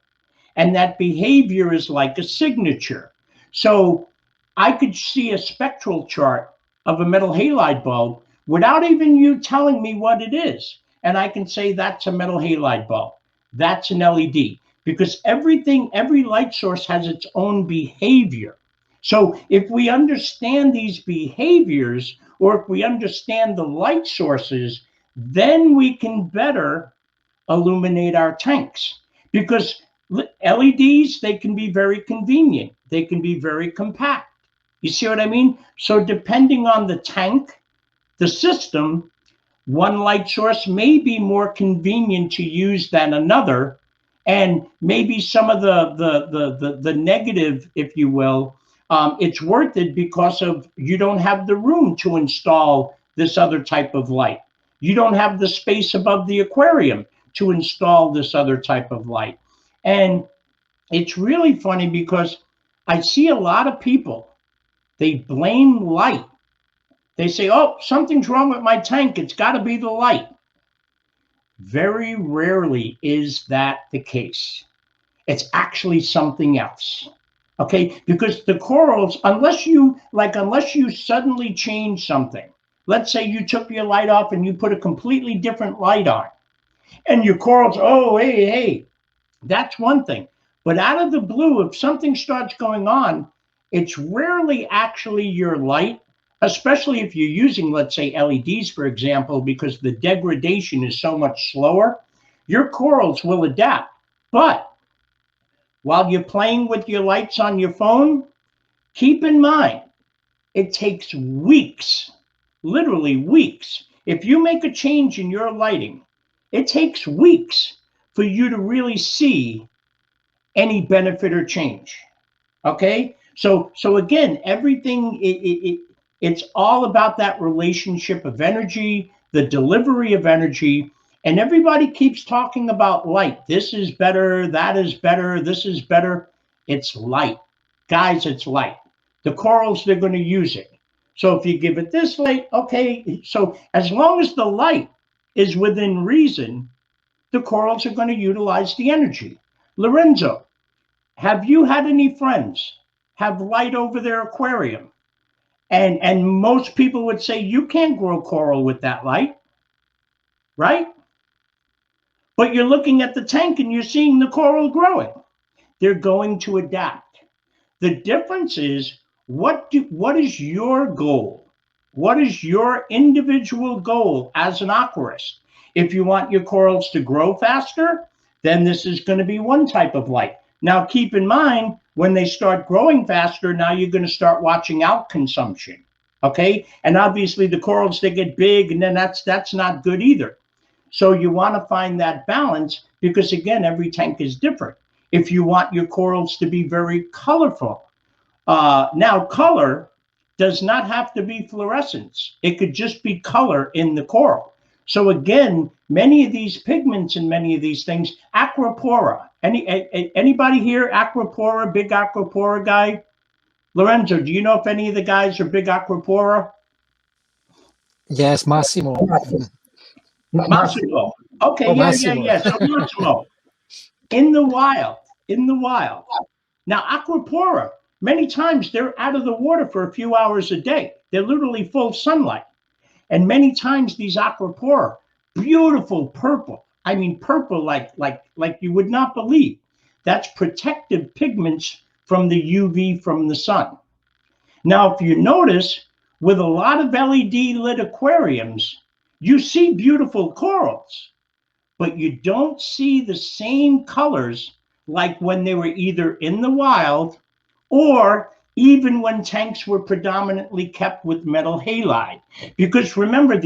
And that behavior is like a signature. So I could see a spectral chart of a metal halide bulb without even you telling me what it is. And I can say that's a metal halide bulb. That's an LED. Because every light source has its own behavior. So if we understand these behaviors, or if we understand the light sources, then we can better illuminate our tanks. Because LEDs, they can be very convenient. They can be very compact. You see what I mean? So depending on the tank, the system, one light source may be more convenient to use than another. And maybe some of the negative, if you will, it's worth it because of you don't have the room to install this other type of light. You don't have the space above the aquarium to install this other type of light. And it's really funny because I see a lot of people, they blame light. They say, oh, something's wrong with my tank. It's got to be the light. Very rarely is that the case. It's actually something else. Okay, because the corals, unless you suddenly change something, let's say you took your light off and you put a completely different light on, and your corals, oh, hey, that's one thing. But out of the blue, if something starts going on, it's rarely actually your light, especially if you're using, let's say, LEDs, for example, because the degradation is so much slower, your corals will adapt. But while you're playing with your lights on your phone, keep in mind, it takes weeks, literally weeks. If you make a change in your lighting, it takes weeks for you to really see any benefit or change. Okay? So again, everything, it's all about that relationship of energy, the delivery of energy, and everybody keeps talking about light. This is better, that is better, this is better. It's light. Guys, it's light. The corals, they're going to use it. So if you give it this light, okay, so as long as the light is within reason, the corals are going to utilize the energy. Lorenzo, have you had any friends have light over their aquarium? And most people would say you can't grow coral with that light, right? But you're looking at the tank and you're seeing the coral growing. They're going to adapt. The difference is what is your goal? What is your individual goal as an aquarist? If you want your corals to grow faster, then this is going to be one type of light. Now, keep in mind, when they start growing faster, now you're going to start watching out consumption. Okay? And obviously the corals, they get big, and then that's not good either. So you want to find that balance because, again, every tank is different. If you want your corals to be very colorful, now color does not have to be fluorescence. It could just be color in the coral. So again, many of these pigments and many of these things, aquapora. Anybody here aquapora, big aquapora guy? Lorenzo, do you know if any of the guys are big aquapora? Yes, Massimo. Massimo. Okay, Oh, yeah. Massimo. So Massimo, in the wild. Now, aquapora, many times they're out of the water for a few hours a day. They're literally full sunlight. And many times these aquapora, beautiful purple. I mean, purple like you would not believe. That's protective pigments from the UV from the sun. Now, if you notice, with a lot of LED lit aquariums, you see beautiful corals, but you don't see the same colors like when they were either in the wild or even when tanks were predominantly kept with metal halide. Because remember,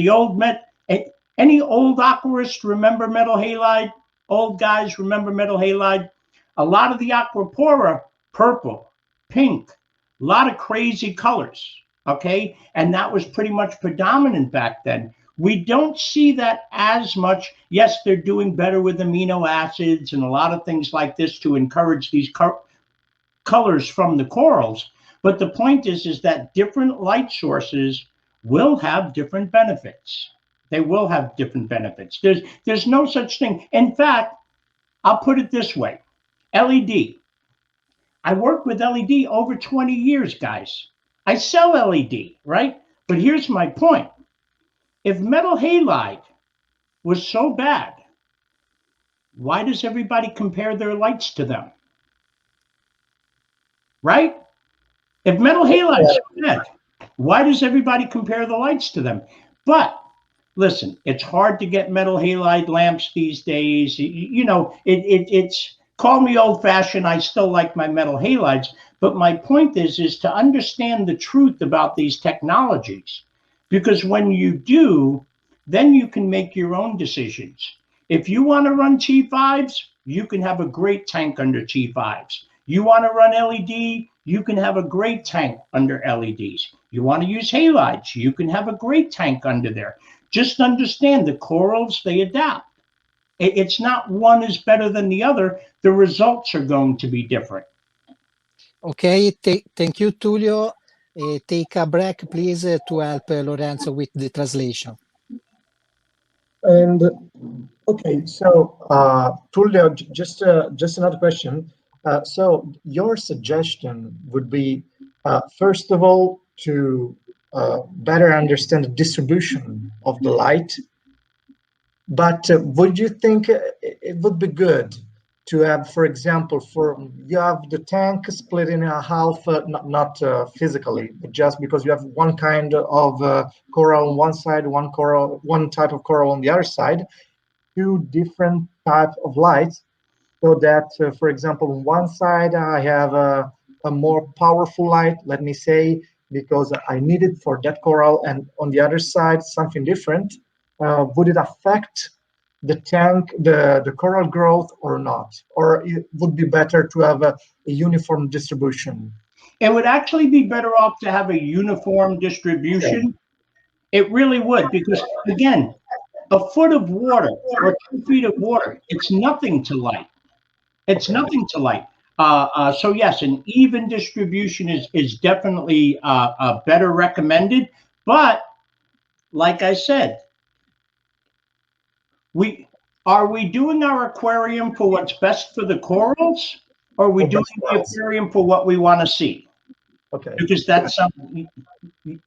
any old aquarist remember metal halide? Old guys remember metal halide? A lot of the aquapora, purple, pink, a lot of crazy colors, okay? And that was pretty much predominant back then. We don't see that as much. Yes, they're doing better with amino acids and a lot of things like this to encourage these colors from the corals. But the point is that different light sources will have different benefits. They will have different benefits. There's no such thing. In fact, I'll put it this way. LED. I worked with LED over 20 years, guys. I sell LED, right? But here's my point. If metal halide was so bad, why does everybody compare their lights to them? Right? If metal halide is so bad, why does everybody compare the lights to them? But listen, it's hard to get metal halide lamps these days. You know, it's, call me old fashioned. I still like my metal halides. But my point is to understand the truth about these technologies, because when you do, then you can make your own decisions. If you want to run T5s, you can have a great tank under T5s. You want to run LED, you can have a great tank under LEDs. You want to use halides, you can have a great tank under there. Just understand the corals, they adapt. It's not one is better than the other. The results are going to be different. Okay, thank you, Tullio. Take a break, please, to help Lorenzo with the translation. And okay, so Tullio, just another question. So your suggestion would be, first of all, to better understand the distribution of the light. But would you think it would be good to have, for example, you have the tank split in a half, not physically, but just because you have one kind of coral on one side, one type of coral on the other side, two different types of lights, so that, for example, on one side I have a more powerful light, let me say, because I need it for that coral, and on the other side something different. Would it affect the tank, the coral growth, or not? Or it would be better to have a uniform distribution? It would actually be better off to have a uniform distribution. Okay. It really would, because again, a foot of water or 2 feet of water, it's nothing to light. It's nothing to light. So yes, an even distribution is definitely better recommended. But like I said, are we doing our aquarium for what's best for the corals, or are we doing the aquarium for what we want to see? Okay. Because that's something,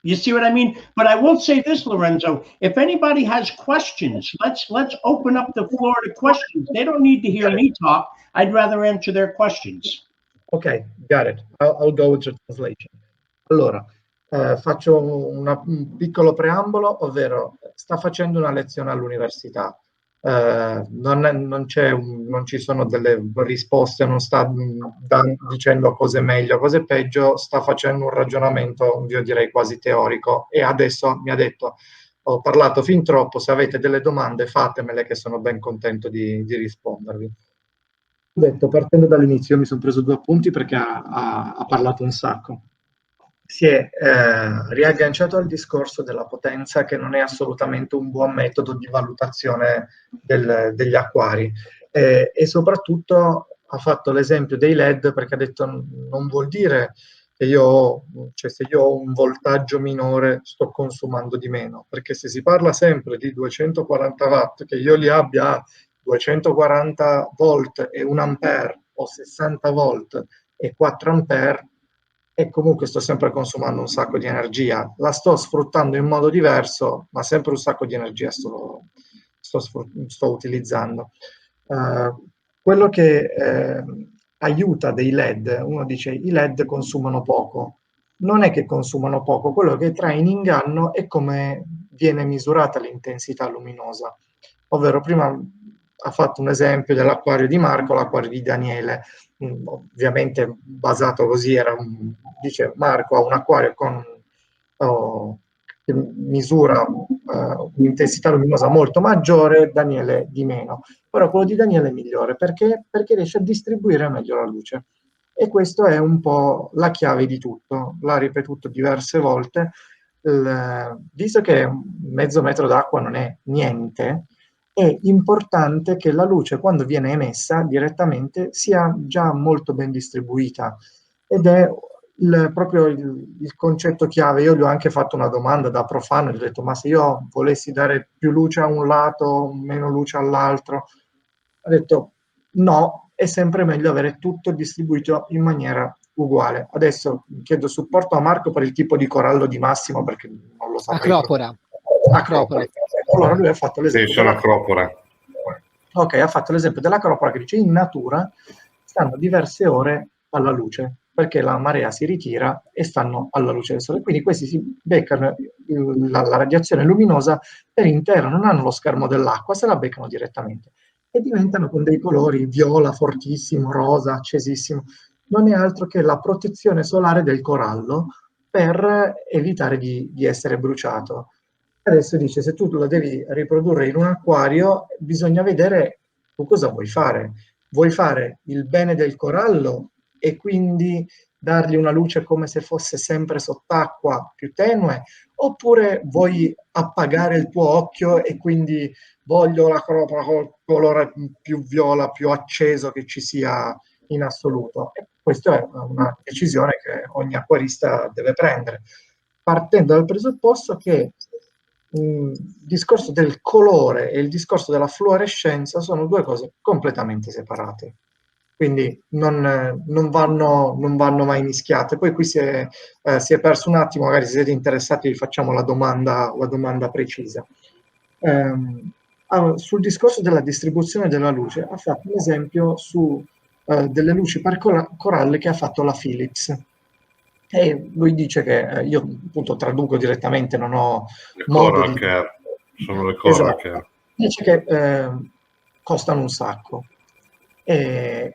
you see what I mean? But I will say this, Lorenzo, if anybody has questions, let's open up the floor to questions. They don't need to hear me talk. I'd rather answer their questions. Ok, got it. I'll go with the translation. Allora, faccio un piccolo preambolo, ovvero sta facendo una lezione all'università. Non ci sono delle risposte, non sta dicendo cose meglio, cose peggio, sta facendo un ragionamento, io direi quasi teorico, e adesso mi ha detto: ho parlato fin troppo, se avete delle domande fatemele, che sono ben contento di rispondervi. Ho detto, partendo dall'inizio, mi sono preso 2 appunti perché ha parlato un sacco. Si è riagganciato al discorso della potenza, che non è assolutamente un buon metodo di valutazione degli acquari, e soprattutto ha fatto l'esempio dei LED, perché ha detto non vuol dire che se io ho un voltaggio minore sto consumando di meno, perché se si parla sempre di 240 watt, che io li abbia a 240 volt e 1 ampere o 60 volt e 4 ampere, e comunque sto sempre consumando un sacco di energia. La sto sfruttando in modo diverso, ma sempre un sacco di energia sto utilizzando. Quello che aiuta dei LED, uno dice i LED consumano poco. Non è che consumano poco, quello che trae in inganno è come viene misurata l'intensità luminosa. Ovvero, prima ha fatto un esempio dell'acquario di Marco, l'acquario di Daniele. Ovviamente basato così, dice Marco ha un acquario che misura un'intensità luminosa molto maggiore, Daniele di meno. Però quello di Daniele è migliore perché riesce a distribuire meglio la luce, e questo è un po' la chiave di tutto. L'ha ripetuto diverse volte. Visto che mezzo metro d'acqua non è niente, è importante che la luce, quando viene emessa direttamente, sia già molto ben distribuita, ed è proprio il concetto chiave. Io gli ho anche fatto una domanda da profano, gli ho detto: ma se io volessi dare più luce a un lato, meno luce all'altro? Ha detto no, è sempre meglio avere tutto distribuito in maniera uguale. Adesso chiedo supporto a Marco per il tipo di corallo di Massimo, perché non lo saprei. Acropora. Allora lui ha fatto l'esempio. Sì, sono acropora. Ok, ha fatto l'esempio dell'acropora, che dice in natura stanno diverse ore alla luce. perché la marea si ritira e stanno alla luce del sole. Quindi questi si beccano la radiazione luminosa per intero, non hanno lo schermo dell'acqua, se la beccano direttamente. E diventano con dei colori viola fortissimo, rosa, accesissimo. Non è altro che la protezione solare del corallo per evitare di essere bruciato. Adesso dice, se tu lo devi riprodurre in un acquario, bisogna vedere tu cosa vuoi fare. Vuoi fare il bene del corallo e quindi dargli una luce come se fosse sempre sott'acqua più tenue, oppure vuoi appagare il tuo occhio e quindi voglio la cropa col colore più viola, più acceso che ci sia in assoluto. E questa è una decisione che ogni acquarista deve prendere, partendo dal presupposto che il discorso del colore e il discorso della fluorescenza sono due cose completamente separate. Quindi non vanno mai mischiate. Poi qui si è perso un attimo, magari se siete interessati vi facciamo la domanda precisa. Allora, sul discorso della distribuzione della luce ha fatto un esempio su delle luci per coralle che ha fatto la Philips. E lui dice che io appunto traduco direttamente, non ho Le modo coral di... care, sono le coral Esatto. care. Dice che costano un sacco. E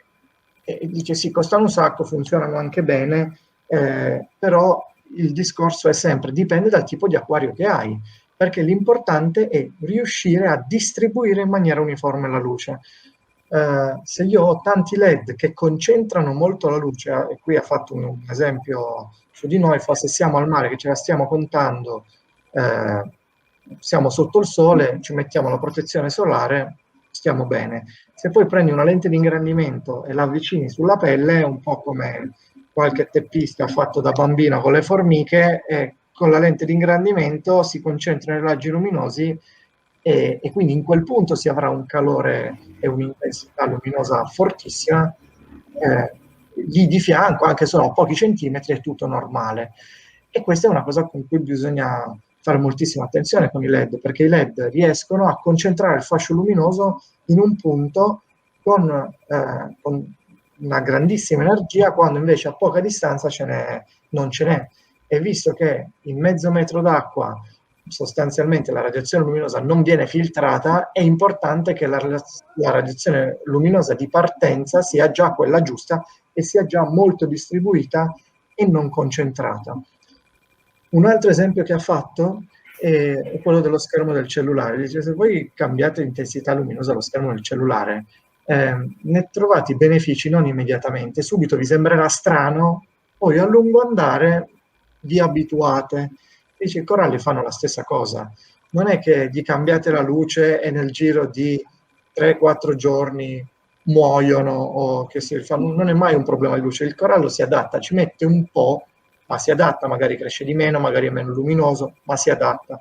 dice sì, costano un sacco, funzionano anche bene, però il discorso è sempre, dipende dal tipo di acquario che hai, perché l'importante è riuscire a distribuire in maniera uniforme la luce. Se io ho tanti LED che concentrano molto la luce, e qui ha fatto un esempio su di noi, se siamo al mare che ce la stiamo contando, siamo sotto il sole, ci mettiamo la protezione solare, stiamo bene. Se poi prendi una lente di ingrandimento e la avvicini sulla pelle, è un po' come qualche teppista fatto da bambino con le formiche, e con la lente di ingrandimento si concentrano i raggi luminosi e quindi in quel punto si avrà un calore e un'intensità luminosa fortissima, lì di fianco, anche solo a pochi centimetri, è tutto normale. E questa è una cosa con cui bisogna fare moltissima attenzione con i LED, perché i LED riescono a concentrare il fascio luminoso in un punto con una grandissima energia, quando invece a poca distanza non ce n'è. E visto che in mezzo metro d'acqua sostanzialmente la radiazione luminosa non viene filtrata, è importante che la radiazione luminosa di partenza sia già quella giusta e sia già molto distribuita e non concentrata. Un altro esempio che ha fatto è quello dello schermo del cellulare. Dice, se voi cambiate l'intensità luminosa allo schermo del cellulare, ne trovate i benefici non immediatamente, subito vi sembrerà strano, poi a lungo andare vi abituate. Dice, i coralli fanno la stessa cosa. Non è che gli cambiate la luce e nel giro di 3-4 giorni muoiono o che si fanno, non è mai un problema di luce. Il corallo si adatta, ci mette un po', ma si adatta, magari cresce di meno, magari è meno luminoso, ma si adatta.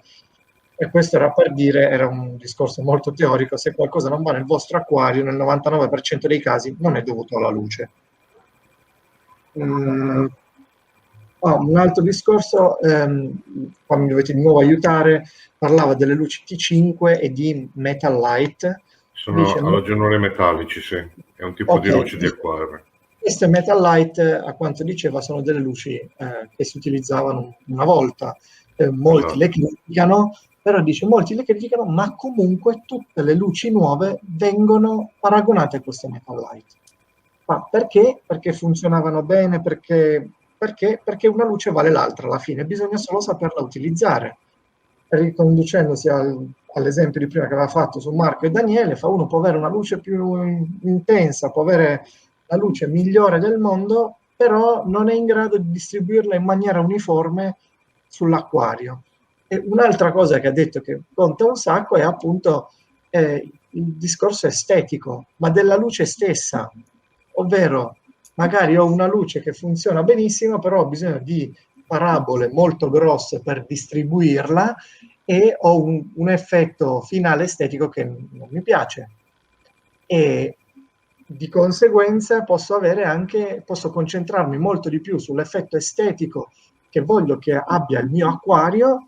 E questo era per dire, era un discorso molto teorico, se qualcosa non va nel vostro acquario, nel 99% dei casi non è dovuto alla luce. Un altro discorso, qua mi dovete di nuovo aiutare, parlava delle luci T5 e di metal light. Sono allogenuri metallici, sì, è un tipo di luce di acquario. Queste metal light, a quanto diceva, sono delle luci che si utilizzavano una volta, molti le criticano, però dice molti le criticano, ma comunque tutte le luci nuove vengono paragonate a queste metal light. Ma perché? Perché funzionavano bene, perché una luce vale l'altra alla fine, bisogna solo saperla utilizzare. Riconducendosi all'esempio di prima che aveva fatto su Marco e Daniele, uno può avere una luce più intensa, può avere la luce migliore del mondo, però non è in grado di distribuirla in maniera uniforme sull'acquario. E un'altra cosa che ha detto che conta un sacco è appunto il discorso estetico, ma della luce stessa, ovvero magari ho una luce che funziona benissimo, però ho bisogno di parabole molto grosse per distribuirla e ho un effetto finale estetico che non mi piace. E di conseguenza posso concentrarmi molto di più sull'effetto estetico che voglio che abbia il mio acquario.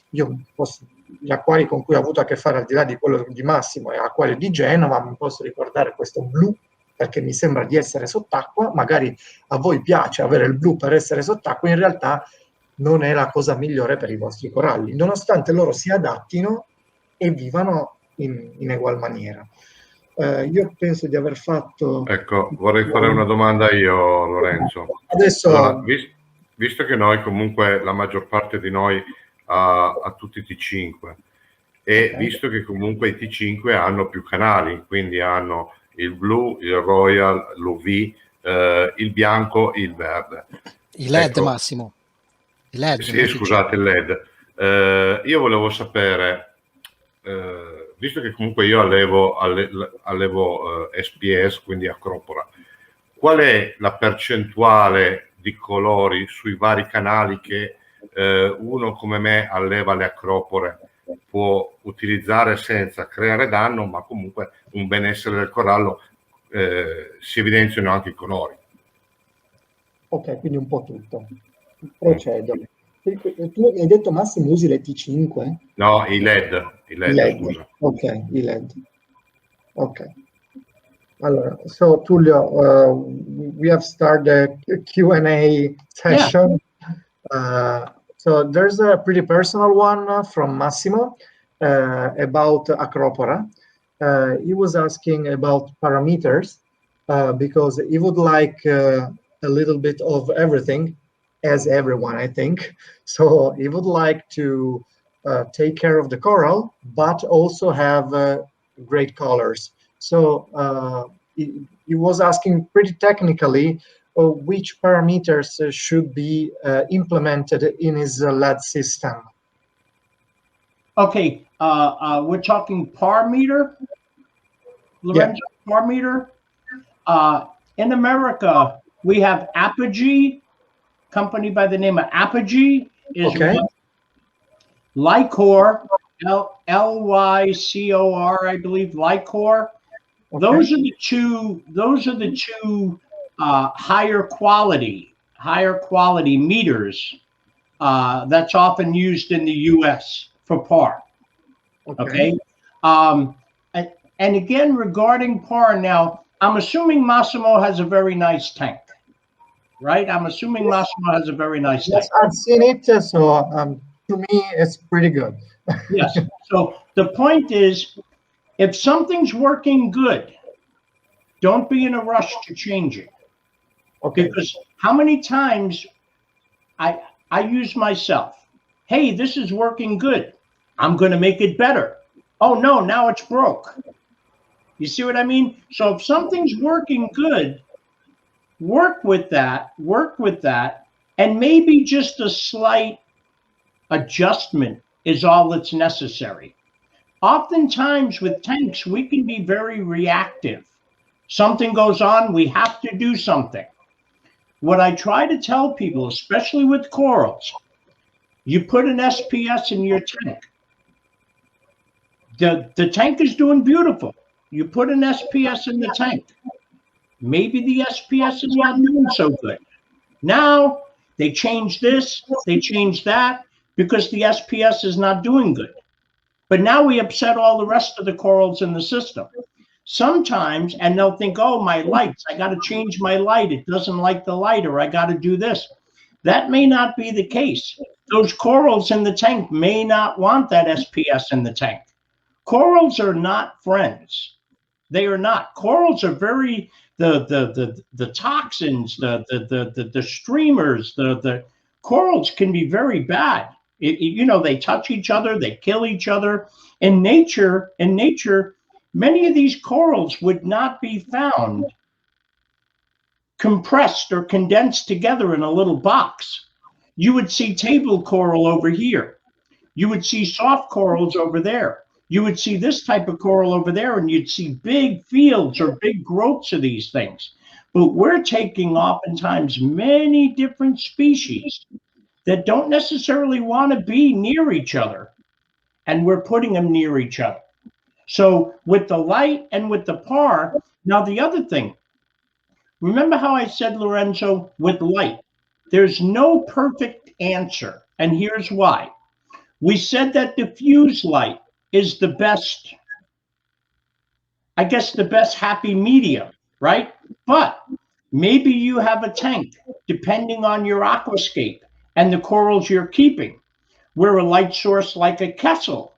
Gli acquari con cui ho avuto a che fare, al di là di quello di Massimo, è l'acquario di Genova, mi posso ricordare questo blu perché mi sembra di essere sott'acqua, magari a voi piace avere il blu per essere sott'acqua, in realtà non è la cosa migliore per i vostri coralli, nonostante loro si adattino e vivano in egual maniera. Io penso di aver fatto... Ecco, vorrei fare una domanda io, Lorenzo. Adesso... Allora, visto che noi comunque, la maggior parte di noi ha tutti i T5, e visto che comunque i T5 hanno più canali, quindi hanno il blu, il royal, l'UV, il bianco, il verde. I LED, ecco, Massimo. I LED, sì, scusate, il LED. Io volevo sapere, visto che comunque io allevo SPS, quindi acropora, qual è la percentuale di colori sui vari canali che uno come me alleva le acropore può utilizzare senza creare danno, ma comunque un benessere del corallo, si evidenziano anche i colori? Ok, quindi un po' tutto. Procedo. Tu hai detto, Massimo, usi le T5? No, i LED, scusa. Ok, i LED. Ok. Allora, so Tullio, we have started a Q&A session. Yeah. So there's a pretty personal one from Massimo about acropora. He was asking about parameters because he would like a little bit of everything, as everyone, I think. So he would like to take care of the coral, but also have great colors. So he was asking pretty technically which parameters should be implemented in his LED system. Okay, we're talking par meter, Lorenzo, yeah. Par meter. In America, we have Apogee, company by the name of Apogee is okay. Lycor, Lycor, I believe, Lycor. Okay. Those are the two higher quality meters that's often used in the U.S. for par. Okay. And again, regarding par, now I'm assuming Massimo has a very nice tank, right? I'm assuming Massimo has a very nice tank. Yes, I've seen it, so to me, it's pretty good. Yes. So the point is, if something's working good, don't be in a rush to change it. Okay. Because how many times I use myself, hey, this is working good, I'm going to make it better. Oh no, now it's broke. You see what I mean? So if something's working good, work with that, and maybe just a slight adjustment is all that's necessary. Oftentimes with tanks, we can be very reactive. Something goes on, we have to do something. What I try to tell people, especially with corals, you put an SPS in your tank. The tank is doing beautiful. You put an SPS in the tank. Maybe the SPS is not doing so good. Now they change this, they change that, because the SPS is not doing good. But now we upset all the rest of the corals in the system. Sometimes, and they'll think, oh, my lights, I got to change my light. It doesn't like the light, or I got to do this. That may not be the case. Those corals in the tank may not want that SPS in the tank. Corals are not friends. They are not. Corals are very, the toxins, the streamers, the corals can be very bad. You know, they touch each other, they kill each other. In nature, many of these corals would not be found compressed or condensed together in a little box. You would see table coral over here. You would see soft corals over there. You would see this type of coral over there, and you'd see big fields or big growths of these things. But we're taking oftentimes many different species that don't necessarily want to be near each other, and we're putting them near each other. So with the light and with the par, now the other thing, remember how I said, Lorenzo, with light, there's no perfect answer, and here's why. We said that diffuse light is the best, I guess, the best happy medium. right? But maybe you have a tank, depending on your aquascape and the corals you're keeping, where a light source like a Kessel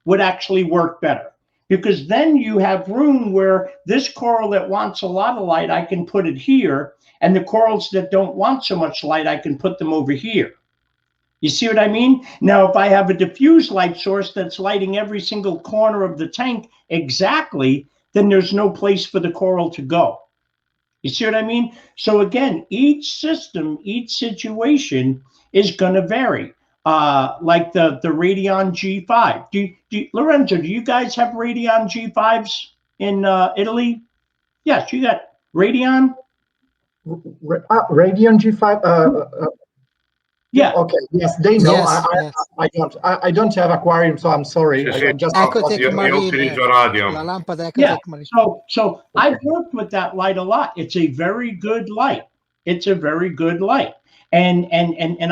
would actually work better. Because then you have room where this coral that wants a lot of light, I can put it here, and the corals that don't want so much light, I can put them over here. You see what I mean? Now, if I have a diffuse light source that's lighting every single corner of the tank exactly, then there's no place for the coral to go. You see what I mean? So again, each system, each situation is going to vary. Like the Radion G5. Lorenzo, do you guys have Radion G5s in Italy? Yes, you got Radion. Radion G5. Yeah. Okay. Yes, they know. Yes, yes. I don't have aquarium, so I'm sorry. Sì, sì. Just Ecotech Io Marine, utilizzo Radion. la lampada Yeah. Ecotech Marine. So I've worked with that light a lot. It's a very good light. It's a very good light. And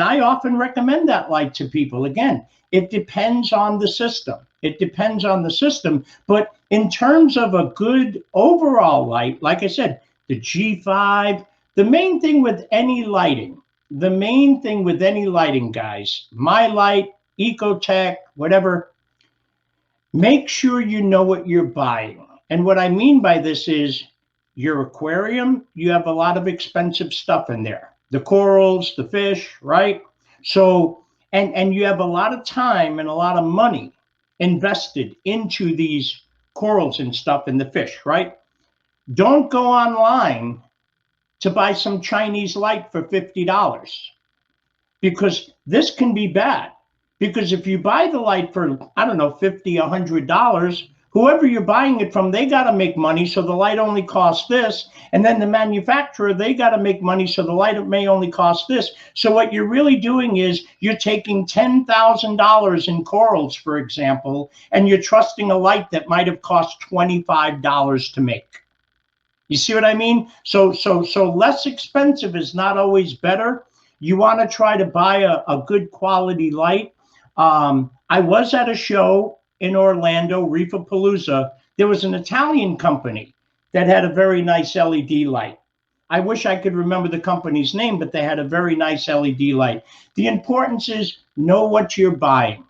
I often recommend that light to people. Again, it depends on the system. It depends on the system. But in terms of a good overall light, like I said, the G5, the main thing with any lighting, guys, my light, Ecotech, whatever, make sure you know what you're buying. And what I mean by this is your aquarium, you have a lot of expensive stuff in there. The corals, the fish, right? So, and you have a lot of time and a lot of money invested into these corals and stuff and the fish, right? Don't go online to buy some Chinese light for $50, because this can be bad. Because if you buy the light for, I don't know, $50, $100, whoever you're buying it from, they got to make money, so the light only costs this. And then the manufacturer, they got to make money, so the light may only cost this. So what you're really doing is you're taking $10,000 in corals, for example, and you're trusting a light that might have cost $25 to make. You see what I mean? So less expensive is not always better. You want to try to buy a good quality light. I was at a show in Orlando, Reef-Palooza. There was an Italian company that had a very nice LED light. I wish I could remember the company's name, but they had a very nice LED light. The importance is know what you're buying.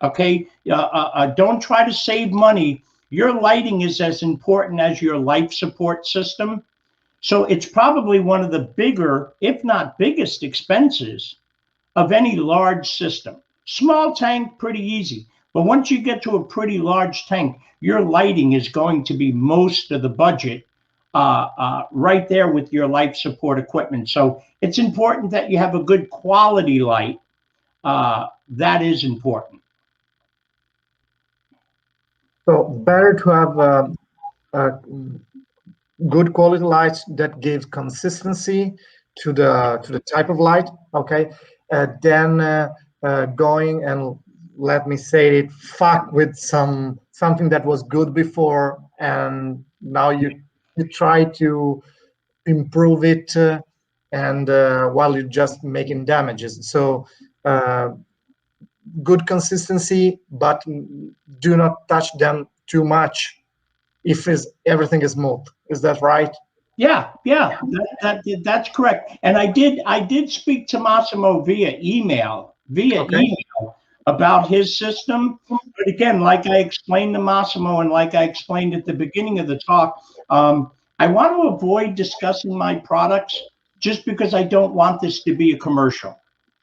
Okay? Don't try to save money. Your lighting is as important as your life support system. So it's probably one of the bigger, if not biggest, expenses of any large system. Small tank, pretty easy. But once you get to a pretty large tank, your lighting is going to be most of the budget right there with your life support equipment. So it's important that you have a good quality light. That is important. So better to have good quality lights that gives consistency to the type of light. Okay, then going and, let me say it, fuck with something that was good before, and now you try to improve it, and while you're just making damages. So good consistency, but do not touch them too much if everything is smooth. Is that right? Yeah, that's correct. And I did speak to Massimo via email about his system. But again, like I explained to Massimo and like I explained at the beginning of the talk, I want to avoid discussing my products just because I don't want this to be a commercial.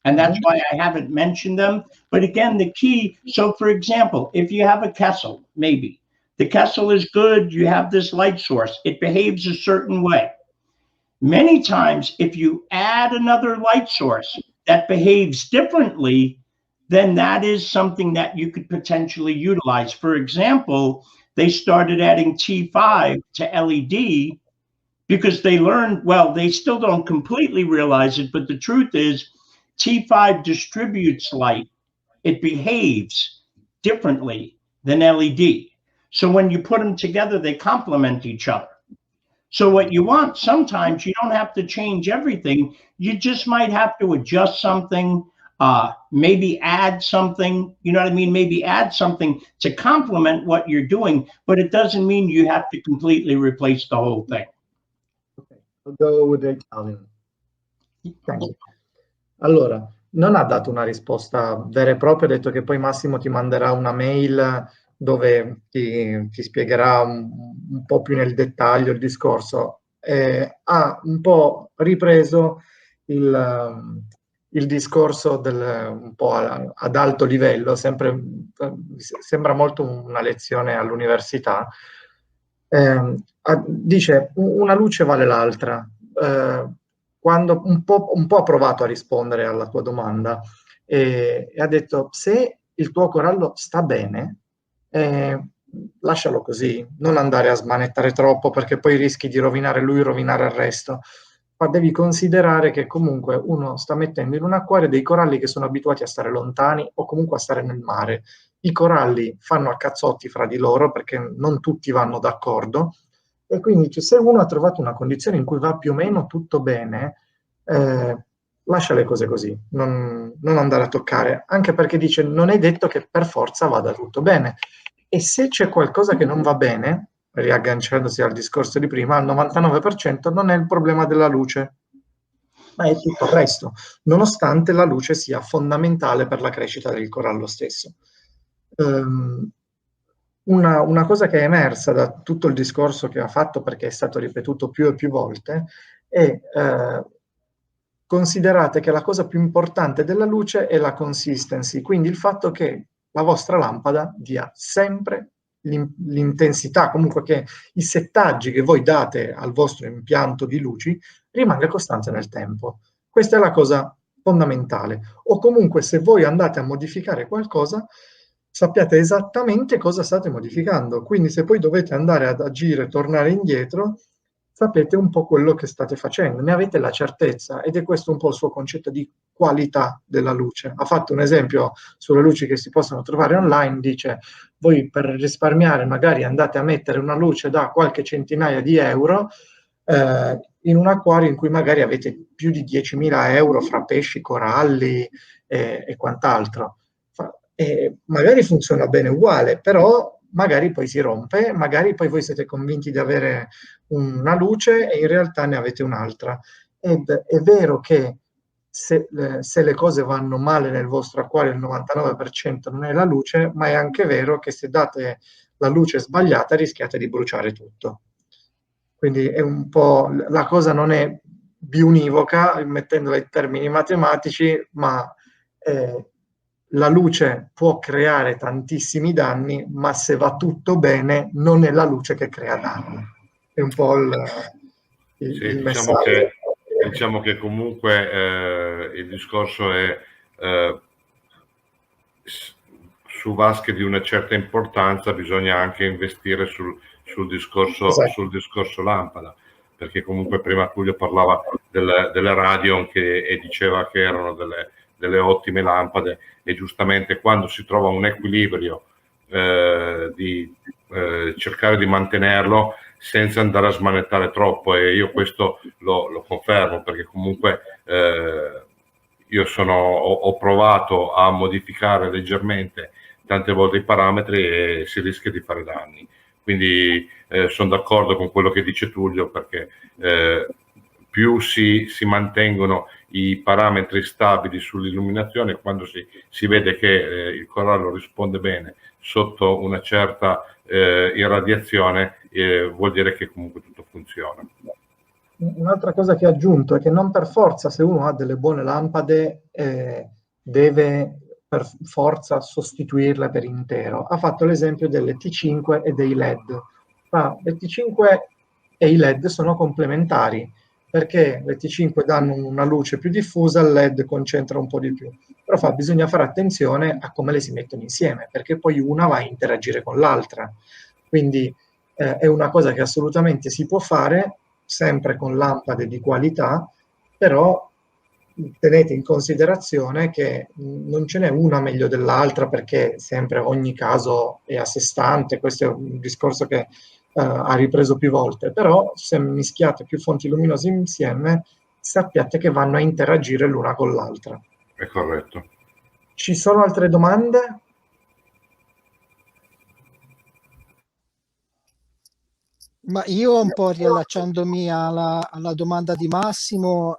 And that's why I haven't mentioned them. But again, the key, so for example, if you have a Kessel, maybe the Kessel is good, you have this light source, it behaves a certain way. Many times, if you add another light source that behaves differently, then that is something that you could potentially utilize. For example, they started adding T5 to LED because they learned, well, they still don't completely realize it, but the truth is T5 distributes light. It behaves differently than LED. So when you put them together, they complement each other. So what you want, sometimes you don't have to change everything. You just might have to adjust something, maybe add something, you know what I mean? Maybe add something to complement what you're doing, but it doesn't mean you have to completely replace the whole thing. go with the Italian. Thank you. Allora, non ha dato una risposta vera e propria, ha detto che poi Massimo ti manderà una mail dove ti spiegherà un po' più nel dettaglio il discorso. Ha un po' ripreso il discorso un po' ad alto livello, sembra molto una lezione all'università. Dice una luce vale l'altra. Quando un po' ha provato a rispondere alla tua domanda e ha detto se il tuo corallo sta bene, lascialo così, non andare a smanettare troppo perché poi rischi di rovinare lui, rovinare il resto. Ma devi considerare che comunque uno sta mettendo in un acquario dei coralli che sono abituati a stare lontani o comunque a stare nel mare. I coralli fanno a cazzotti fra di loro perché non tutti vanno d'accordo e quindi se uno ha trovato una condizione in cui va più o meno tutto bene, lascia le cose così, non andare a toccare, anche perché dice non è detto che per forza vada tutto bene. E se c'è qualcosa che non va bene, riagganciandosi al discorso di prima, al 99% non è il problema della luce, ma è tutto il resto, nonostante la luce sia fondamentale per la crescita del corallo stesso. Una cosa che è emersa da tutto il discorso che ha fatto, perché è stato ripetuto più e più volte, è considerate che la cosa più importante della luce è la consistency, quindi il fatto che la vostra lampada dia sempre l'intensità, comunque che i settaggi che voi date al vostro impianto di luci rimanga costante nel tempo. Questa è la cosa fondamentale. O comunque se voi andate a modificare qualcosa, sappiate esattamente cosa state modificando. Quindi se poi dovete andare ad agire, tornare indietro, sapete un po' quello che state facendo, ne avete la certezza ed è questo un po' il suo concetto di qualità della luce. Ha fatto un esempio sulle luci che si possono trovare online, dice voi per risparmiare magari andate a mettere una luce da qualche centinaia di euro in un acquario in cui magari avete più di 10.000 euro fra pesci, coralli e quant'altro. Magari funziona bene uguale, però magari poi si rompe, magari poi voi siete convinti di avere una luce e in realtà ne avete un'altra. Ed è vero che se le cose vanno male nel vostro acquario il 99% non è la luce, ma è anche vero che se date la luce sbagliata rischiate di bruciare tutto. Quindi è un po', la cosa non è biunivoca, mettendola in termini matematici, ma la luce può creare tantissimi danni, ma se va tutto bene non è la luce che crea danni. È un po' il messaggio. Diciamo che comunque il discorso è su vasche di una certa importanza bisogna anche investire sul discorso lampada, perché comunque prima Tullio parlava delle Radion e diceva che erano delle ottime lampade e giustamente quando si trova un equilibrio di cercare di mantenerlo senza andare a smanettare troppo, e io questo lo confermo perché comunque io ho provato a modificare leggermente tante volte i parametri e si rischia di fare danni. Quindi sono d'accordo con quello che dice Tullio, perché più si mantengono i parametri stabili sull'illuminazione, quando si vede che il corallo risponde bene sotto una certa irradiazione, vuol dire che comunque tutto funziona. Un'altra cosa che ha aggiunto è che non per forza, se uno ha delle buone lampade, deve per forza sostituirle per intero. Ha fatto l'esempio delle T5 e dei LED. Ma le T5 e i LED sono complementari, perché le T5 danno una luce più diffusa, il LED concentra un po' di più. Però bisogna fare attenzione a come le si mettono insieme, perché poi una va a interagire con l'altra. Quindi è una cosa che assolutamente si può fare, sempre con lampade di qualità, però tenete in considerazione che non ce n'è una meglio dell'altra, perché sempre ogni caso è a sé stante. Questo è un discorso che ha ripreso più volte, però se mischiate più fonti luminose insieme sappiate che vanno a interagire l'una con l'altra. È corretto. Ci sono altre domande? Ma io un po' riallacciandomi alla domanda di Massimo,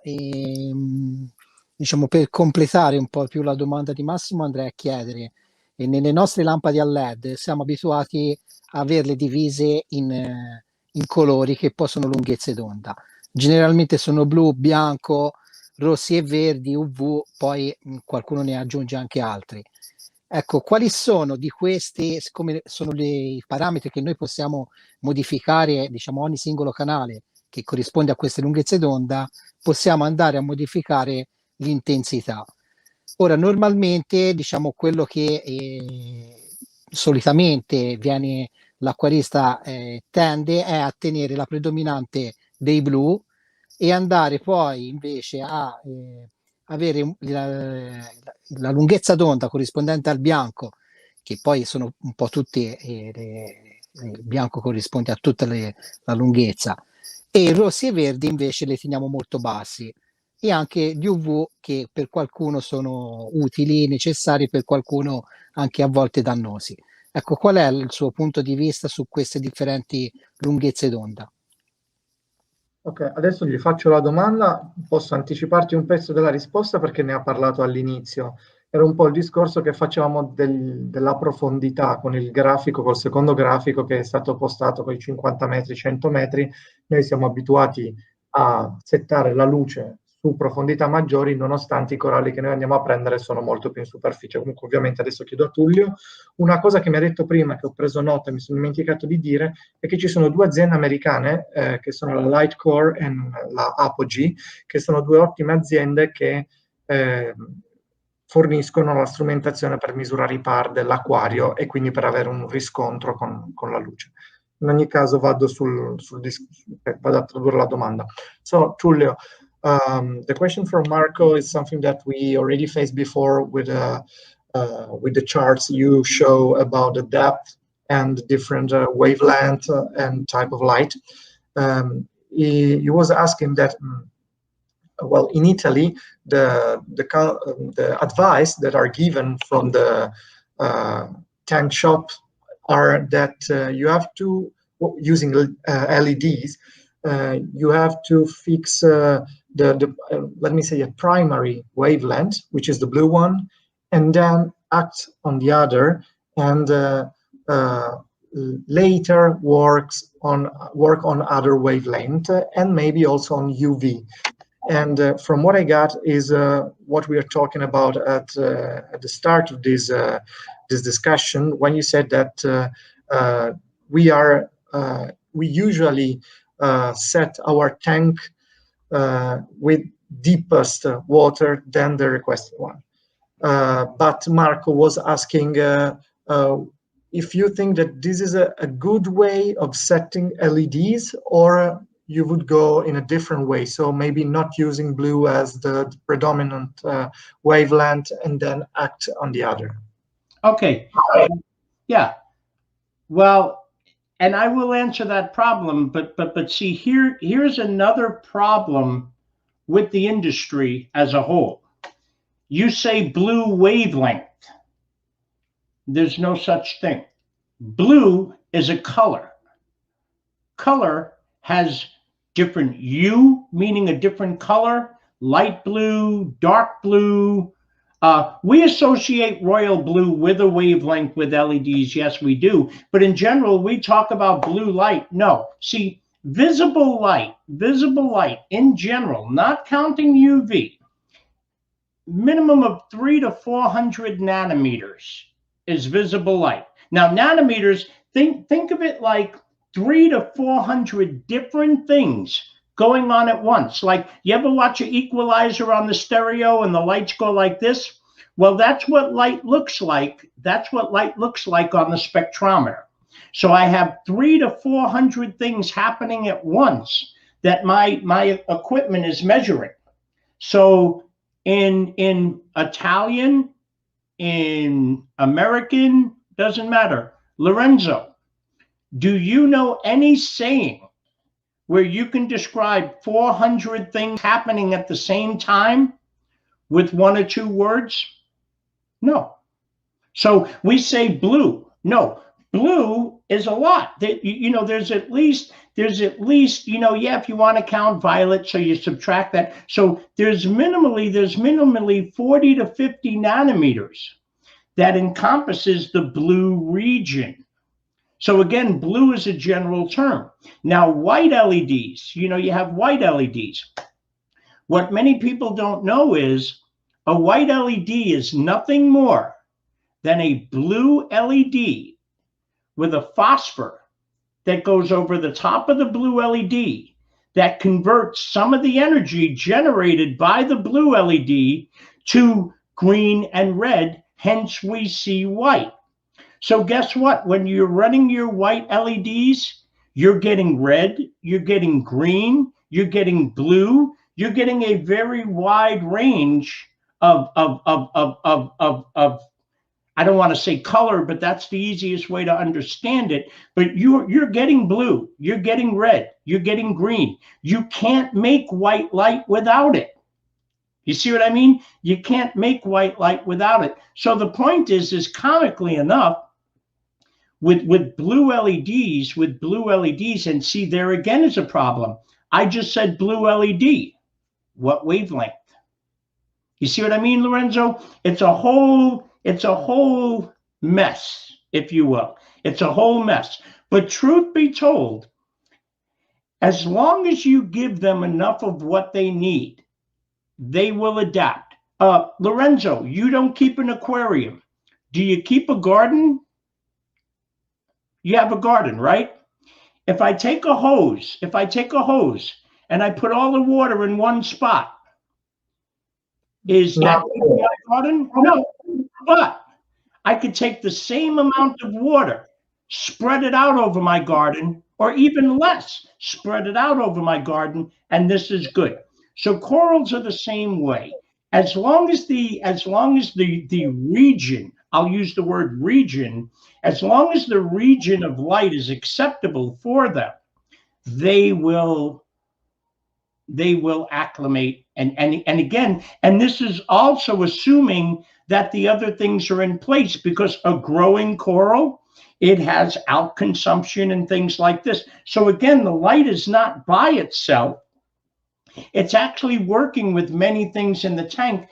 diciamo per completare un po' più la domanda di Massimo, andrei a chiedere, nelle nostre lampade a LED siamo abituati a averle divise in colori che poi sono lunghezze d'onda. Generalmente sono blu, bianco, rossi e verdi, UV, poi qualcuno ne aggiunge anche altri. Ecco, quali sono di questi, siccome sono i parametri che noi possiamo modificare, diciamo, ogni singolo canale che corrisponde a queste lunghezze d'onda, possiamo andare a modificare l'intensità. Ora, normalmente, diciamo, quello che solitamente l'acquarista tende è a tenere la predominante dei blu e andare poi invece a avere la lunghezza d'onda corrispondente al bianco, che poi sono un po' tutti, il bianco corrisponde a tutta la lunghezza, e i rossi e verdi invece le teniamo molto bassi, e anche gli UV che per qualcuno sono utili, necessari, per qualcuno anche a volte dannosi. Ecco, qual è il suo punto di vista su queste differenti lunghezze d'onda? Ok, adesso gli faccio la domanda, posso anticiparti un pezzo della risposta perché ne ha parlato all'inizio. Era un po' il discorso che facevamo della profondità con il grafico, col secondo grafico che è stato postato con i 50 metri, 100 metri. Noi siamo abituati a settare la luce su profondità maggiori, nonostante i coralli che noi andiamo a prendere sono molto più in superficie. Comunque, ovviamente, adesso chiedo a Tullio. Una cosa che mi ha detto prima, che ho preso nota e mi sono dimenticato di dire, è che ci sono due aziende americane, che sono la Lightcore e la Apogee, che sono due ottime aziende che forniscono la strumentazione per misurare i par dell'acquario e quindi per avere un riscontro con la luce. In ogni caso vado vado a tradurre la domanda. So, Tullio, the question from Marco is something that we already faced before with the charts you show about the depth and different wavelength and type of light. He was asking that, well, in Italy, the advice that are given from the tank shop are that you have to, using LEDs, you have to fix let me say, a primary wavelength, which is the blue one, and then act on the other, and later work on other wavelength, and maybe also on UV. And from what I got is what we are talking about at the start of this discussion, when you said that we usually set our tank with deepest water than the requested one. But Marco was asking if you think that this is a good way of setting LEDs, or you would go in a different way, so maybe not using blue as the predominant wavelength and then act on the other. Okay, yeah, well, and I will answer that problem, but see, here's another problem with the industry as a whole. You say blue wavelength. There's no such thing. Blue is a color. Color has different hue, meaning a different color, light blue, dark blue. We associate royal blue with a wavelength with LEDs. Yes, we do. But in general, we talk about blue light. No. See, visible light in general, not counting UV, minimum of 300 to 400 nanometers is visible light. Now, nanometers, think of it like 300 to 400 different things going on at once. Like, you ever watch an equalizer on the stereo and the lights go like this? Well, that's what light looks like. That's what light looks like on the spectrometer. So I have 300 to 400 things happening at once that my equipment is measuring. So in Italian, in American, doesn't matter. Lorenzo, do you know any saying where you can describe 400 things happening at the same time with one or two words? No. So we say blue. No, blue is a lot. There's at least, yeah, if you want to count violet, so you subtract that. So there's minimally 40 to 50 nanometers that encompasses the blue region. So again, blue is a general term. Now, white LEDs, you have white LEDs. What many people don't know is a white LED is nothing more than a blue LED with a phosphor that goes over the top of the blue LED that converts some of the energy generated by the blue LED to green and red, hence we see white. So guess what? When you're running your white LEDs, you're getting red, you're getting green, you're getting blue, you're getting a very wide range of I don't want to say color, but that's the easiest way to understand it. But you're getting blue, you're getting red, you're getting green. You can't make white light without it. You see what I mean? You can't make white light without it. So the point is comically enough, with blue LEDs, and see, there again is a problem. I just said blue LED. What wavelength? You see what I mean, Lorenzo? It's a whole mess, if you will. It's a whole mess. But truth be told, as long as you give them enough of what they need, they will adapt. Lorenzo, you don't keep an aquarium. Do you keep a garden? You have a garden, right? If I take a hose and I put all the water in one spot, is that my garden? No. But I could take the same amount of water, spread it out over my garden, or even less, spread it out over my garden, and this is good. So corals are the same way. As long as the region, I'll use the word region, as long as the region of light is acceptable for them, they will acclimate. And again, and this is also assuming that the other things are in place, because a growing coral, it has out consumption and things like this. So again, the light is not by itself. It's actually working with many things in the tank.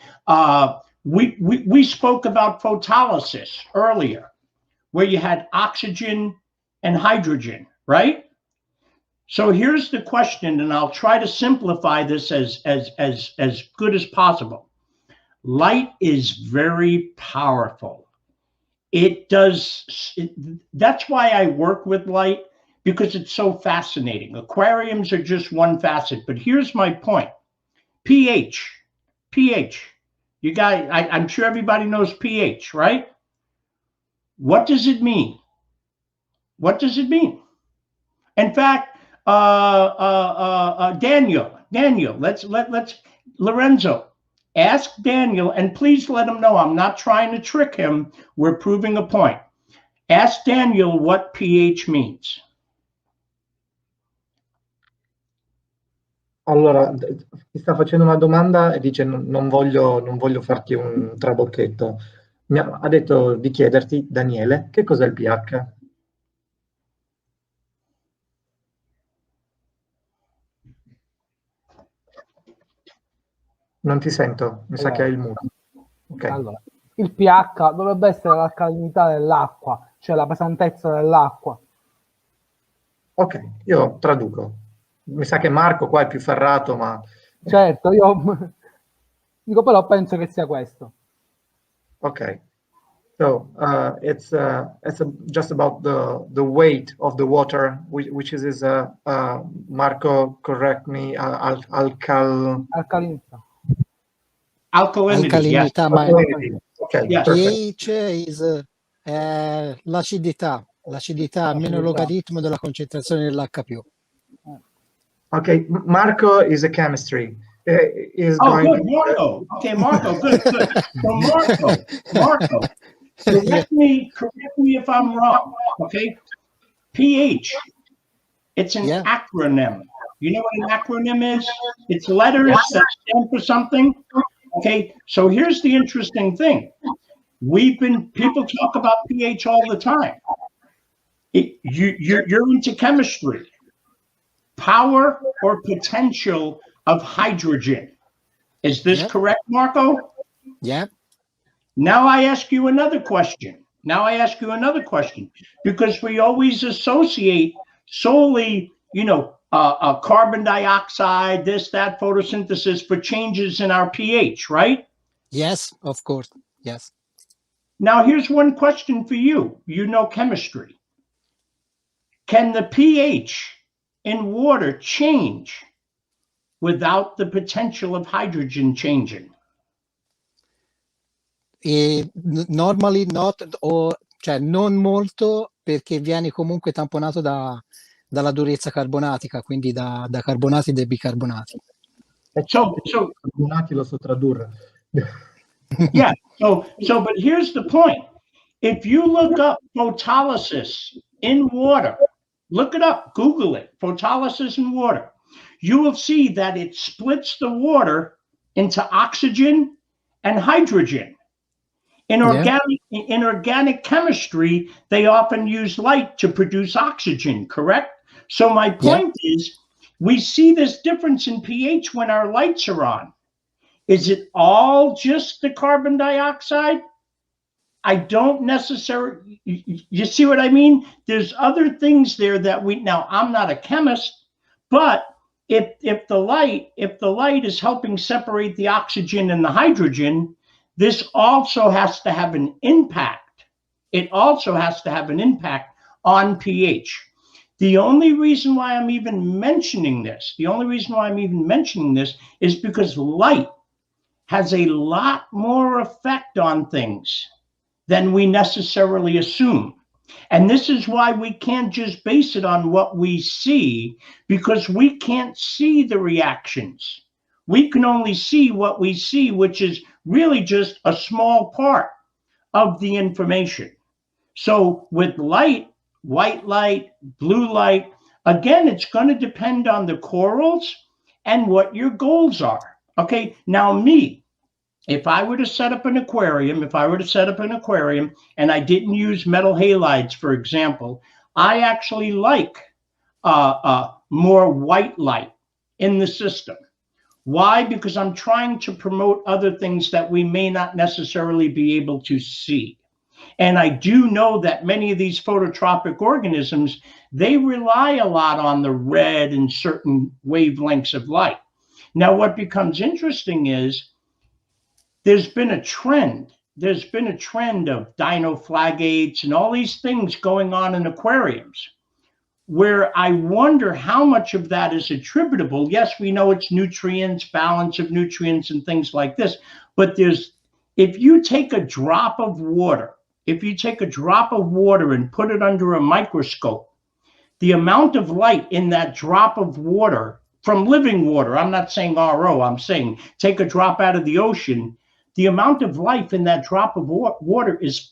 We spoke about photolysis earlier, where you had oxygen and hydrogen, right? So here's the question, and I'll try to simplify this as good as possible. Light is very powerful. That's why I work with light, because it's so fascinating. Aquariums are just one facet, but here's my point. pH. You guys, I'm sure everybody knows pH, right? What does it mean? What does it mean? In fact, Daniel, let's Lorenzo, ask Daniel, and please let him know I'm not trying to trick him. We're proving a point. Ask Daniel what pH means. Allora, ti sta facendo una domanda e dice non voglio farti un trabocchetto. Ha detto di chiederti, Daniele, che cos'è il pH? Non ti sento, mi sa che hai il muto. Okay. Allora, il pH dovrebbe essere l'alcalinità dell'acqua, cioè la pesantezza dell'acqua. Ok, io traduco. Mi sa che Marco qua è più ferrato, ma... Certo, io dico, però penso che sia questo. Ok. So it's just about the weight of the water, which is Marco, correct me, Alcalinità. Alkalinity, yes. Okay, yes. pH is l'acidità meno logaritmo della concentrazione dell'H+. Okay, Marco is a chemistry. Good, Marco. Okay, Marco, good. So Marco, correct me if I'm wrong, okay? pH, it's an acronym. You know what an acronym is? It's letters that stand for something. Okay, so here's the interesting thing. People talk about pH all the time. You're into chemistry. Power or potential of hydrogen. Is this correct, Marco? Yeah. Now I ask you another question. Because we always associate solely, carbon dioxide, this, that, photosynthesis for changes in our pH, right? Yes, of course. Yes. Now here's one question for you. You know chemistry. Can the pH in water change without the potential of hydrogen changing? Normally not, cioè non molto, perché viene comunque tamponato dalla durezza carbonatica, quindi da carbonati e da bicarbonati. Carbonati lo so tradurre. Yeah, but here's the point. If you look up photolysis in water, look it up, Google it, photolysis in water, you will see that it splits the water into oxygen and hydrogen. In organic chemistry, they often use light to produce oxygen, correct? So my point is, we see this difference in pH when our lights are on. Is it all just the carbon dioxide? I don't necessarily, you see what I mean? There's other things there that now I'm not a chemist, but if the light is helping separate the oxygen and the hydrogen, this also has to have an impact. It also has to have an impact on pH. The only reason why I'm even mentioning this, is because light has a lot more effect on things than we necessarily assume. And this is why we can't just base it on what we see, because we can't see the reactions. We can only see what we see, which is really just a small part of the information. So with light, white light, blue light, again, it's going to depend on the corals and what your goals are. Okay, now me, if I were to set up an aquarium, and I didn't use metal halides, for example, I actually like more white light in the system. Why? Because I'm trying to promote other things that we may not necessarily be able to see. And I do know that many of these phototropic organisms, they rely a lot on the red and certain wavelengths of light. Now, what becomes interesting is there's been a trend of dinoflaggates and all these things going on in aquariums, where I wonder how much of that is attributable. Yes, we know it's nutrients, balance of nutrients and things like this, but if you take a drop of water and put it under a microscope, the amount of light in that drop of water from living water, I'm not saying RO, I'm saying take a drop out of the ocean, the amount of life in that drop of water is,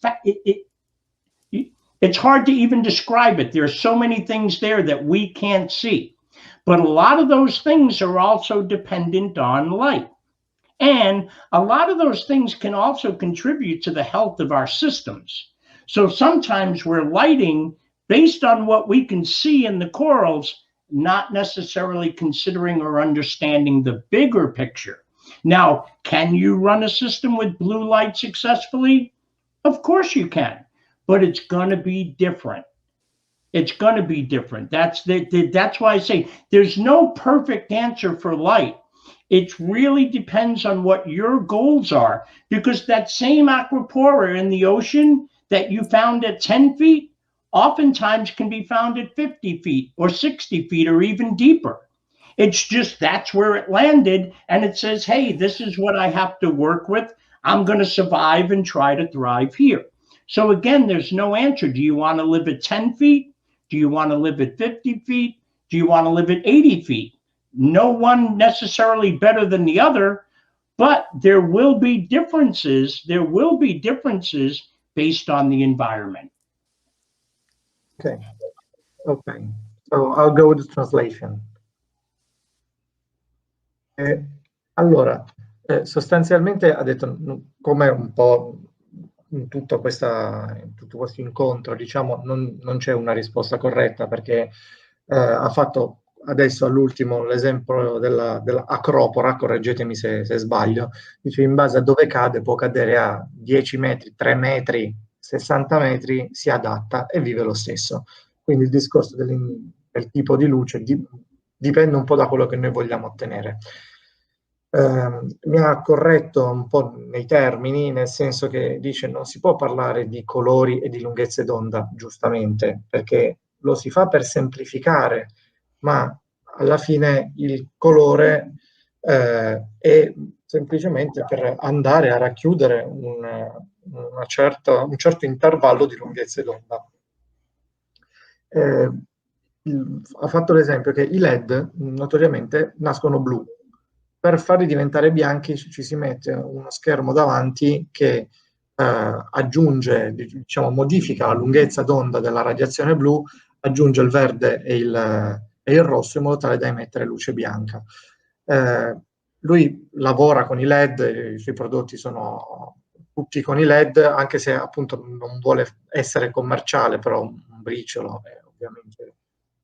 it's hard to even describe it. There are so many things there that we can't see. But a lot of those things are also dependent on light. And a lot of those things can also contribute to the health of our systems. So sometimes we're lighting based on what we can see in the corals, not necessarily considering or understanding the bigger picture. Now, can you run a system with blue light successfully? Of course you can, but it's going to be different. It's going to be different. That's why I say there's no perfect answer for light. It really depends on what your goals are, because that same aquapora in the ocean that you found at 10 feet oftentimes can be found at 50 feet or 60 feet or even deeper. It's just that's where it landed, and it says, hey, this is what I have to work with. I'm going to survive and try to thrive here. So again, there's no answer. Do you want to live at 10 feet? Do you want to live at 50 feet? Do you want to live at 80 feet? No one necessarily better than the other, but there will be differences. There will be differences based on the environment. Okay. So I'll go with the translation. Allora, sostanzialmente ha detto, come un po' in tutto questo incontro, diciamo, non c'è una risposta corretta, perché ha fatto adesso all'ultimo l'esempio dell'acropora, correggetemi se sbaglio, dice in base a dove cade può cadere a 10 metri, 3 metri, 60 metri, si adatta e vive lo stesso. Quindi il discorso del tipo di luce dipende un po' da quello che noi vogliamo ottenere. Mi ha corretto un po' nei termini, nel senso che dice non si può parlare di colori e di lunghezze d'onda, giustamente, perché lo si fa per semplificare, ma alla fine il colore è semplicemente per andare a racchiudere un certo intervallo di lunghezze d'onda. Ha fatto l'esempio che i LED notoriamente nascono blu. Per farli diventare bianchi ci si mette uno schermo davanti che aggiunge, diciamo, modifica la lunghezza d'onda della radiazione blu, aggiunge il verde e il rosso in modo tale da emettere luce bianca. Lui lavora con i LED, i suoi prodotti sono tutti con i LED, anche se appunto non vuole essere commerciale, però un briciolo è ovviamente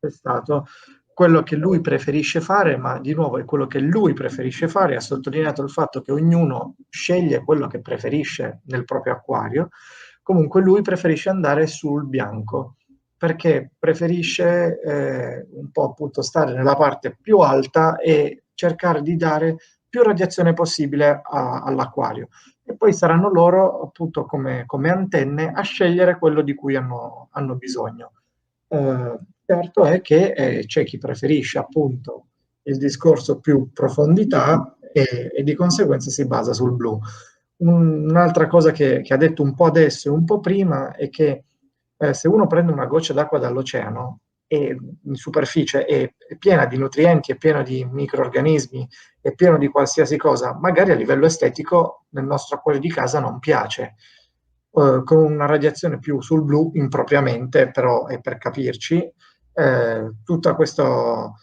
stato. Quello che lui preferisce fare, ma di nuovo è quello che lui preferisce fare, ha sottolineato il fatto che ognuno sceglie quello che preferisce nel proprio acquario. Comunque lui preferisce andare sul bianco, perché preferisce un po' appunto stare nella parte più alta e cercare di dare più radiazione possibile all'acquario. E poi saranno loro appunto come antenne a scegliere quello di cui hanno bisogno. Certo è che c'è chi preferisce appunto il discorso più profondità e di conseguenza si basa sul blu. Un'altra cosa che ha detto un po' adesso e un po' prima è che se uno prende una goccia d'acqua dall'oceano e in superficie è piena di nutrienti, è piena di microrganismi, è pieno di qualsiasi cosa, magari a livello estetico nel nostro acquario di casa non piace. Con una radiazione più sul blu impropriamente, però è per capirci, tutto questo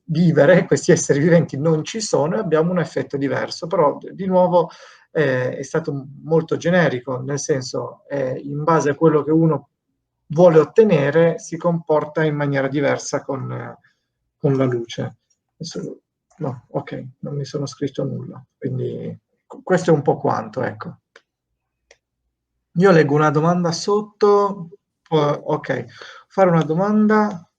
vivere, questi esseri viventi non ci sono e abbiamo un effetto diverso, però di nuovo è stato molto generico, nel senso in base a quello che uno vuole ottenere si comporta in maniera diversa con la luce. Adesso, no, ok, non mi sono scritto nulla, quindi questo è un po' quanto, ecco. Io leggo una domanda sotto, ok, fare una domanda,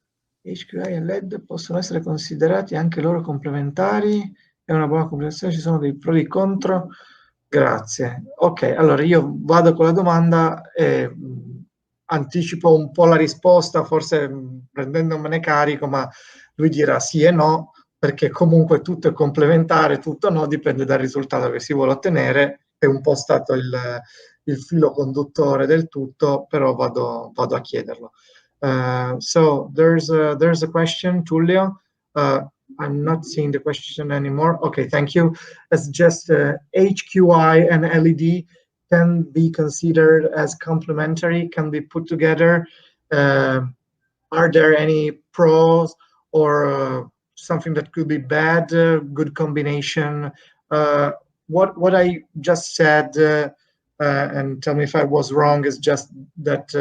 HQI e LED possono essere considerati anche loro complementari, è una buona combinazione, ci sono dei pro e dei contro, grazie. Ok, allora io vado con la domanda e anticipo un po' la risposta, forse prendendomene carico, ma lui dirà sì e no, perché comunque tutto è complementare, tutto no, dipende dal risultato che si vuole ottenere, è un po' stato il filo conduttore del tutto, però vado a chiederlo. So there's a question, Tullio. I'm not seeing the question anymore. Okay, thank you. It's just HQI and LED can be considered as complementary, can be put together. Are there any pros or something that could be bad, good combination? What I just said, and tell me if I was wrong, is just that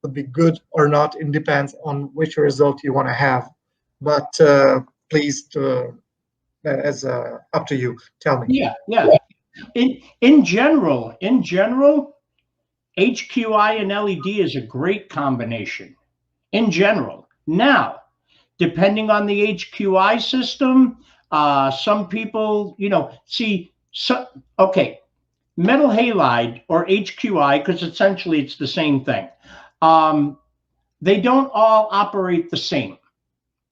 would be good or not. It depends on which result you want to have. But please, as up to you. Tell me. Yeah. In general, HQI and LED is a great combination. In general, now, depending on the HQI system, some people, okay, metal halide or HQI, because essentially it's the same thing. They don't all operate the same.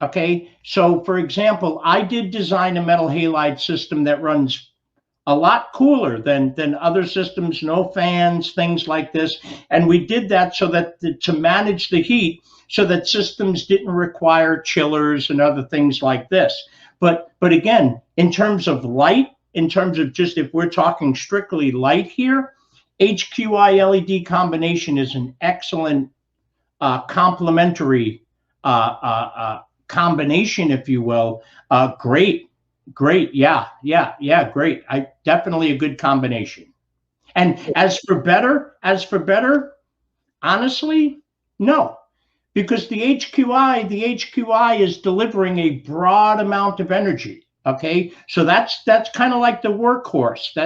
Okay, so for example, I did design a metal halide system that runs a lot cooler than other systems, no fans, things like this. And we did that so that to manage the heat, so that systems didn't require chillers and other things like this. But again, in terms of light, in terms of just if we're talking strictly light here, HQI LED combination is an excellent complementary combination, if you will. Great, yeah, great. Definitely a good combination. And as for better, honestly, no, because the HQI is delivering a broad amount of energy. Okay, so that's kind of like the workhorse.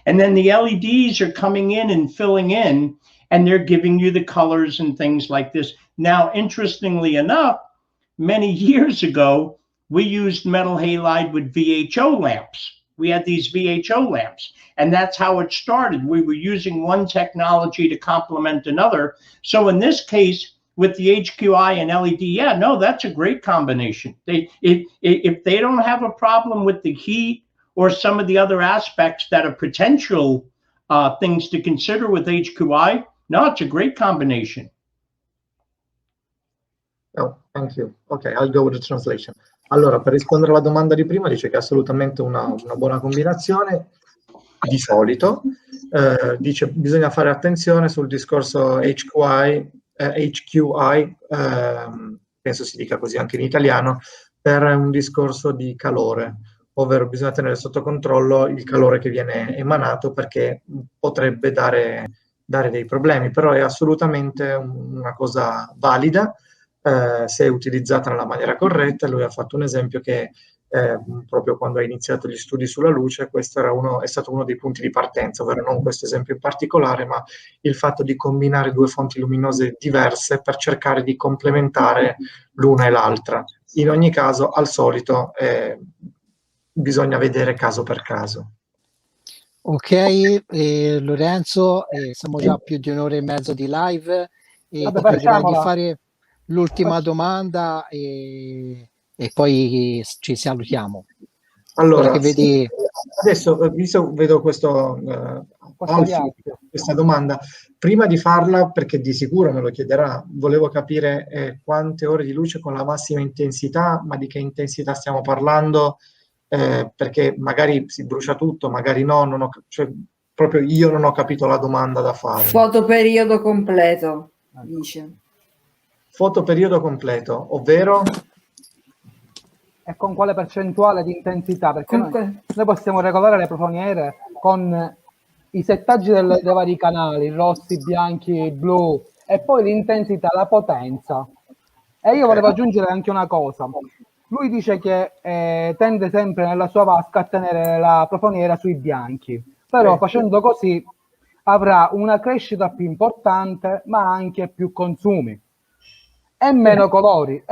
And then the LEDs are coming in and filling in, and they're giving you the colors and things like this. Now, interestingly enough, many years ago, we used metal halide with VHO lamps. We had these VHO lamps, and that's how it started. We were using one technology to complement another. So in this case, with the HQI and LED, yeah, no, that's a great combination. If they don't have a problem with the heat or some of the other aspects that are potential things to consider with HQI, no, it's a great combination. Oh, thank you. Okay, I'll go with the translation. Allora, per rispondere alla domanda di prima, dice che è assolutamente una buona combinazione. Di solito, dice, bisogna fare attenzione sul discorso HQI, penso si dica così anche in italiano, per un discorso di calore, ovvero bisogna tenere sotto controllo il calore che viene emanato, perché potrebbe dare dei problemi, però è assolutamente una cosa valida se è utilizzata nella maniera corretta. Lui ha fatto un esempio che proprio quando ha iniziato gli studi sulla luce, questo è stato uno dei punti di partenza, ovvero non questo esempio in particolare, ma il fatto di combinare due fonti luminose diverse per cercare di complementare l'una e l'altra. In ogni caso, al solito, bisogna vedere caso per caso. Ok, Lorenzo, siamo già a più di un'ora e mezzo di live, e Vabbè, ti chiederei di facciamola. fare l'ultima domanda e poi ci salutiamo. Allora, Quello che vedi... adesso vedo questa domanda. Prima di farla, perché di sicuro me lo chiederà, volevo capire quante ore di luce con la massima intensità, ma di che intensità stiamo parlando, perché magari si brucia tutto, magari no, cioè, proprio io non ho capito la domanda da fare. Fotoperiodo completo, dice. Fotoperiodo completo, ovvero? E con quale percentuale di intensità? Perché noi possiamo regolare le profoniere con i settaggi dei vari canali, rossi, bianchi, blu, e poi l'intensità, la potenza. E io volevo aggiungere anche una cosa. Lui dice che tende sempre nella sua vasca a tenere la profoniera sui bianchi, però facendo così avrà una crescita più importante, ma anche più consumi. E meno colori,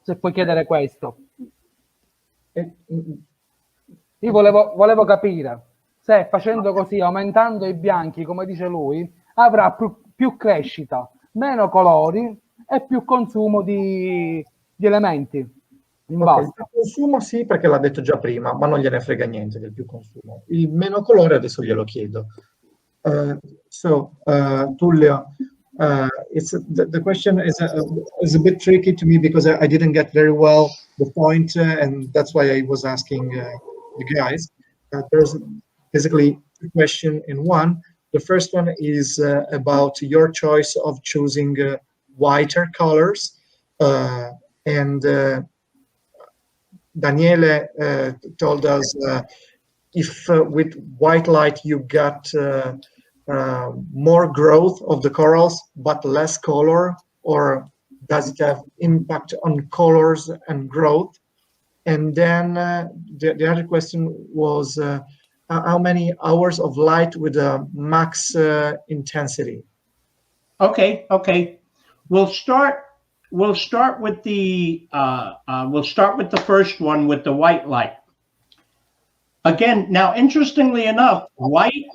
Se puoi chiedere questo. Io volevo capire se facendo così, aumentando i bianchi, come dice lui, avrà più crescita, meno colori e più consumo di elementi in base. Il consumo sì, perché l'ha detto già prima, ma non gliene frega niente del più consumo. Il meno colore adesso glielo chiedo. Tullio, the question is a bit tricky to me because I didn't get very well the point, and that's why I was asking the guys. There's basically two questions in one. The first one is about your choice of choosing whiter colors, and Daniele told us if with white light you got more growth of the corals but less color, or does it have impact on colors and growth? And then the other question was how many hours of light with a max intensity? Okay. We'll start with the first one with the white light. Again, now interestingly enough, white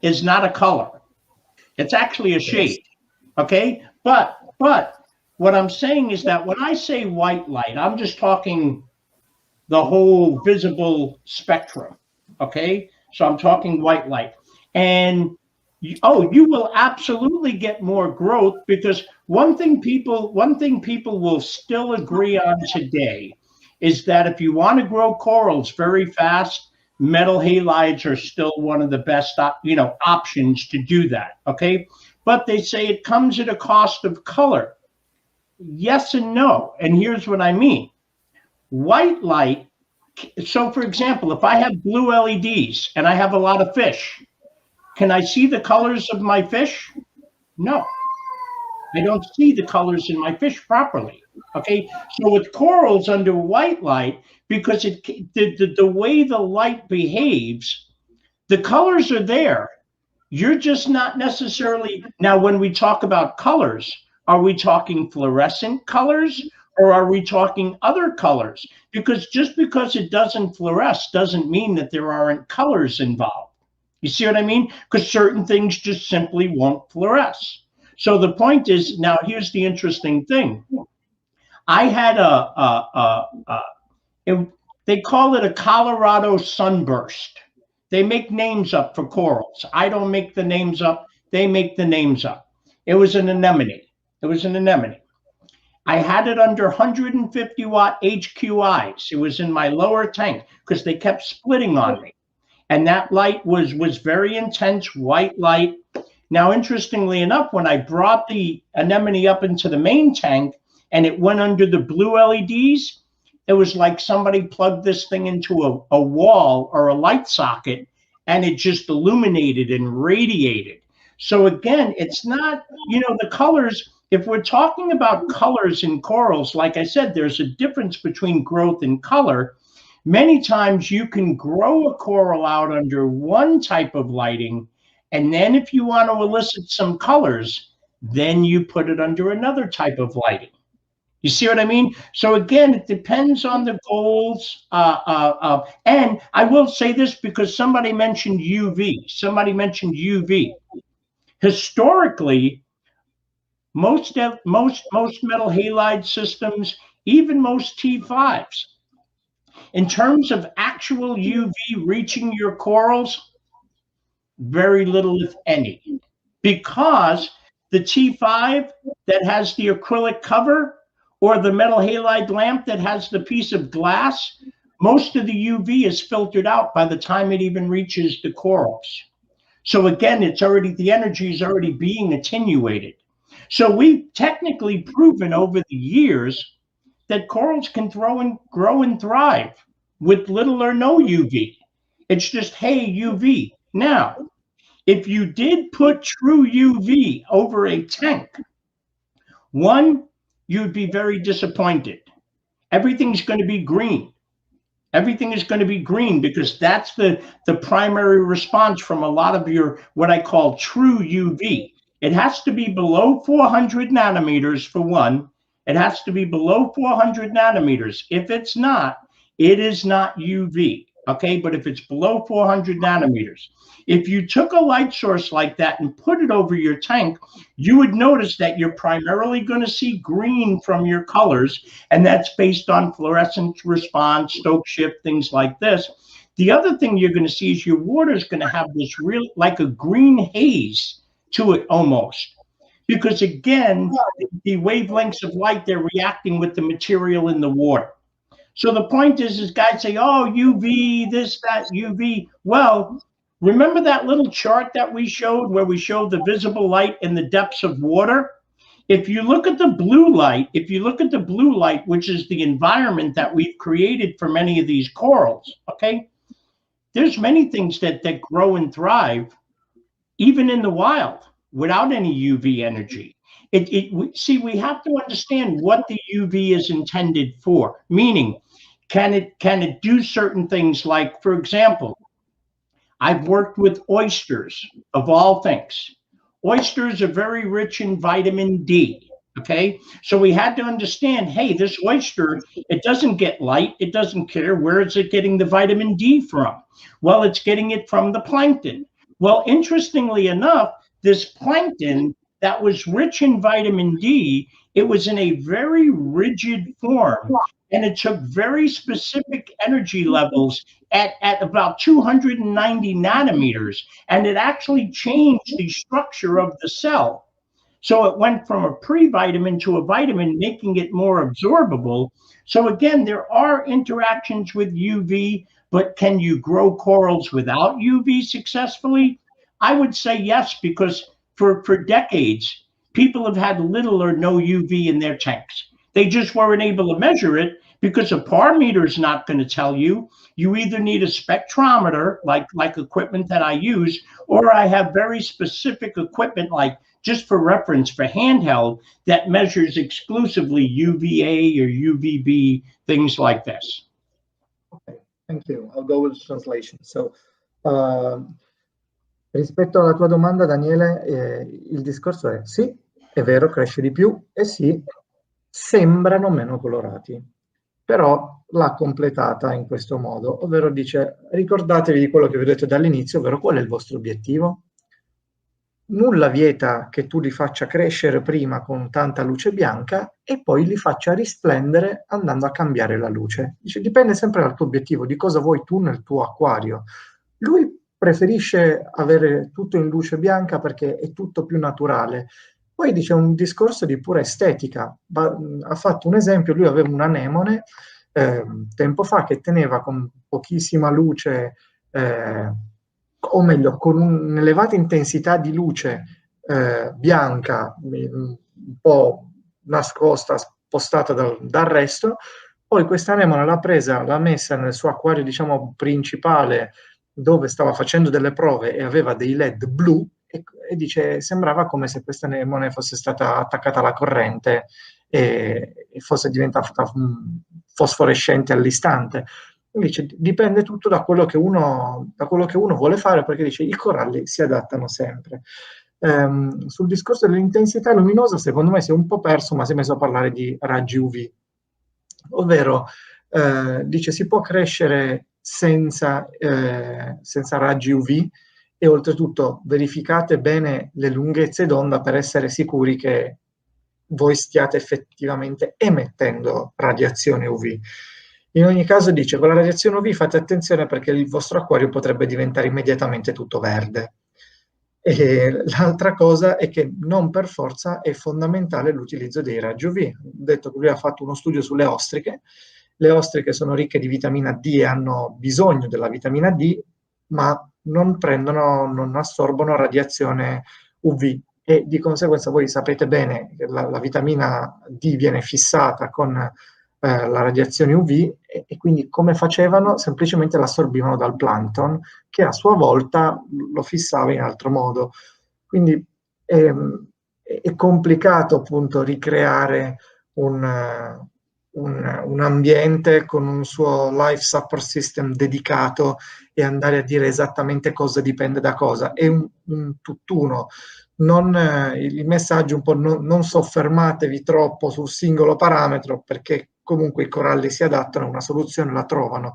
is not a color. It's actually a shade. Okay? But what I'm saying is that when I say white light, I'm just talking the whole visible spectrum. Okay? So I'm talking white light. And you will absolutely get more growth, because one thing people will still agree on today is that if you want to grow corals very fast, metal halides are still one of the best options to do that. Okay, but they say it comes at a cost of color. Yes and no, and here's what I mean. White light So for example, if I have blue LEDs and I have a lot of fish, can I see the colors of my fish? No, I don't see the colors in my fish properly. Okay, so with corals under white light, because the way the light behaves, the colors are there. You're just not necessarily, now when we talk about colors, are we talking fluorescent colors or are we talking other colors? Because just because it doesn't fluoresce doesn't mean that there aren't colors involved. You see what I mean? Because certain things just simply won't fluoresce. So the point is, now here's the interesting thing. I had they call it a Colorado sunburst. They make names up for corals. I don't make the names up. They make the names up. It was an anemone. It was an anemone. I had it under 150 watt HQIs. It was in my lower tank because they kept splitting on me. And that light was very intense, white light. Now, interestingly enough, when I brought the anemone up into the main tank and it went under the blue LEDs, it was like somebody plugged this thing into a wall or a light socket and it just illuminated and radiated. So again, it's not, the colors, if we're talking about colors in corals, like I said, there's a difference between growth and color. Many times you can grow a coral out under one type of lighting, and then if you want to elicit some colors, then you put it under another type of lighting. You see what I mean? So again, it depends on the goals. And I will say this because somebody mentioned UV. Somebody mentioned UV. Historically, most metal halide systems, even most T5s, in terms of actual UV reaching your corals, very little, if any, because the T5 that has the acrylic cover or the metal halide lamp that has the piece of glass, most of the UV is filtered out by the time it even reaches the corals. So again, the energy is already being attenuated. So we've technically proven over the years that corals can grow and thrive with little or no UV. It's just, hey, UV. Now, if you did put true UV over a tank, one, you'd be very disappointed. Everything's going to be green. Everything is going to be green because that's the primary response from a lot of your, what I call true UV. It has to be below 400 nanometers for one. It has to be below 400 nanometers. If it's not, it is not UV. Okay, but if it's below 400 nanometers, if you took a light source like that and put it over your tank, you would notice that you're primarily going to see green from your colors, and that's based on fluorescence response, Stokes shift, things like this. The other thing you're going to see is your water is going to have this real, like a green haze to it almost, because again, the wavelengths of light, they're reacting with the material in the water. So the point is guys say, oh, UV, this, that, UV. Well, remember that little chart that we showed where we showed the visible light in the depths of water? If you look at the blue light, which is the environment that we've created for many of these corals, okay? There's many things that grow and thrive, even in the wild, without any UV energy. See, we have to understand what the UV is intended for, meaning, can it do certain things? Like, for example, I've worked with oysters, of all things. Oysters are very rich in vitamin D, okay? So we had to understand, hey, this oyster, it doesn't get light, it doesn't care. Where is it getting the vitamin D from? Well, it's getting it from the plankton. Well, interestingly enough, this plankton that was rich in vitamin D, it was in a very rigid form, and it took very specific energy levels at about 290 nanometers, and it actually changed the structure of the cell. So it went from a pre-vitamin to a vitamin, making it more absorbable. So again, there are interactions with UV, but can you grow corals without UV successfully? I would say yes, because for decades, people have had little or no UV in their tanks. They just weren't able to measure it because a par meter is not going to tell you. You either need a spectrometer, like equipment that I use, or I have very specific equipment, like just for reference for handheld, that measures exclusively UVA or UVB, things like this. Okay, thank you. I'll go with translation. So, rispetto alla tua domanda, Daniele, il discorso è sì, è vero, cresce di più, e sì, sembrano meno colorati, però l'ha completata in questo modo, ovvero dice: ricordatevi di quello che vi ho detto dall'inizio, ovvero qual è il vostro obiettivo? Nulla vieta che tu li faccia crescere prima con tanta luce bianca e poi li faccia risplendere andando a cambiare la luce. Dice, dipende sempre dal tuo obiettivo, di cosa vuoi tu nel tuo acquario. Lui preferisce avere tutto in luce bianca perché è tutto più naturale. Poi dice un discorso di pura estetica. Ha fatto un esempio, lui aveva un anemone tempo fa che teneva con pochissima luce, o meglio, con un'elevata intensità di luce bianca, un po' nascosta, spostata dal resto. Poi questa anemone l'ha presa, l'ha messa nel suo acquario, diciamo, principale, dove stava facendo delle prove e aveva dei LED blu, e dice sembrava come se questa anemone fosse stata attaccata alla corrente e fosse diventata fosforescente all'istante. Dice, dipende tutto da quello che uno vuole fare, perché dice i coralli si adattano sempre. Sul discorso dell'intensità luminosa, secondo me si è un po' perso, ma si è messo a parlare di raggi UV, ovvero dice si può crescere senza raggi UV, e oltretutto verificate bene le lunghezze d'onda per essere sicuri che voi stiate effettivamente emettendo radiazione UV. In ogni caso dice, con la radiazione UV fate attenzione perché il vostro acquario potrebbe diventare immediatamente tutto verde. E l'altra cosa è che non per forza è fondamentale l'utilizzo dei raggi UV. Detto che lui ha fatto uno studio sulle ostriche. Le ostriche sono ricche di vitamina D e hanno bisogno della vitamina D, ma non assorbono radiazione UV, e di conseguenza voi sapete bene che la vitamina D viene fissata con la radiazione UV, e quindi come facevano? Semplicemente l'assorbivano dal plankton, che a sua volta lo fissava in altro modo. Quindi è complicato appunto ricreare un ambiente con un suo life support system dedicato e andare a dire esattamente cosa dipende da cosa. È un tutt'uno. Il messaggio un po' non soffermatevi troppo sul singolo parametro, perché comunque i coralli si adattano, una soluzione la trovano.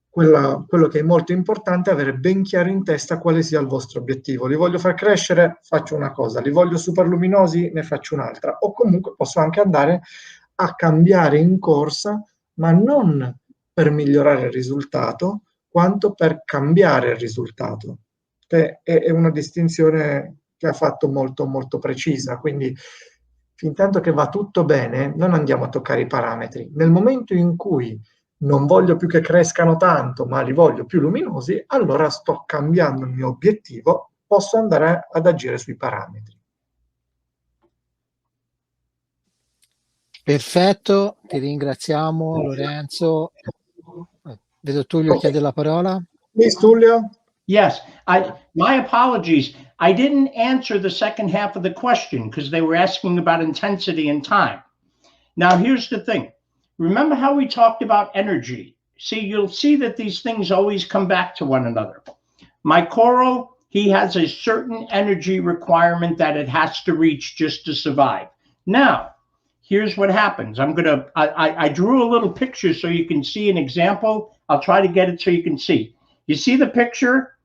Quello che è molto importante è avere ben chiaro in testa quale sia il vostro obiettivo. Li voglio far crescere? Faccio una cosa. Li voglio super luminosi? Ne faccio un'altra. O comunque posso anche andare a cambiare in corsa, ma non per migliorare il risultato, quanto per cambiare il risultato. Che è una distinzione che ha fatto molto molto precisa. Quindi fin tanto che va tutto bene non andiamo a toccare i parametri. Nel momento in cui non voglio più che crescano tanto, ma li voglio più luminosi, allora sto cambiando il mio obiettivo, posso andare ad agire sui parametri. Perfetto, ti ringraziamo Lorenzo. Vedo Tullio chiede la parola. Please, Tullio. Yes, my apologies. I didn't answer the second half of the question because they were asking about intensity and time. Now, here's the thing. Remember how we talked about energy? See, you'll see that these things always come back to one another. My coral, he has a certain energy requirement that it has to reach just to survive. Now, here's what happens. I drew a little picture so you can see an example. I'll try to get it so you can see. You see the picture?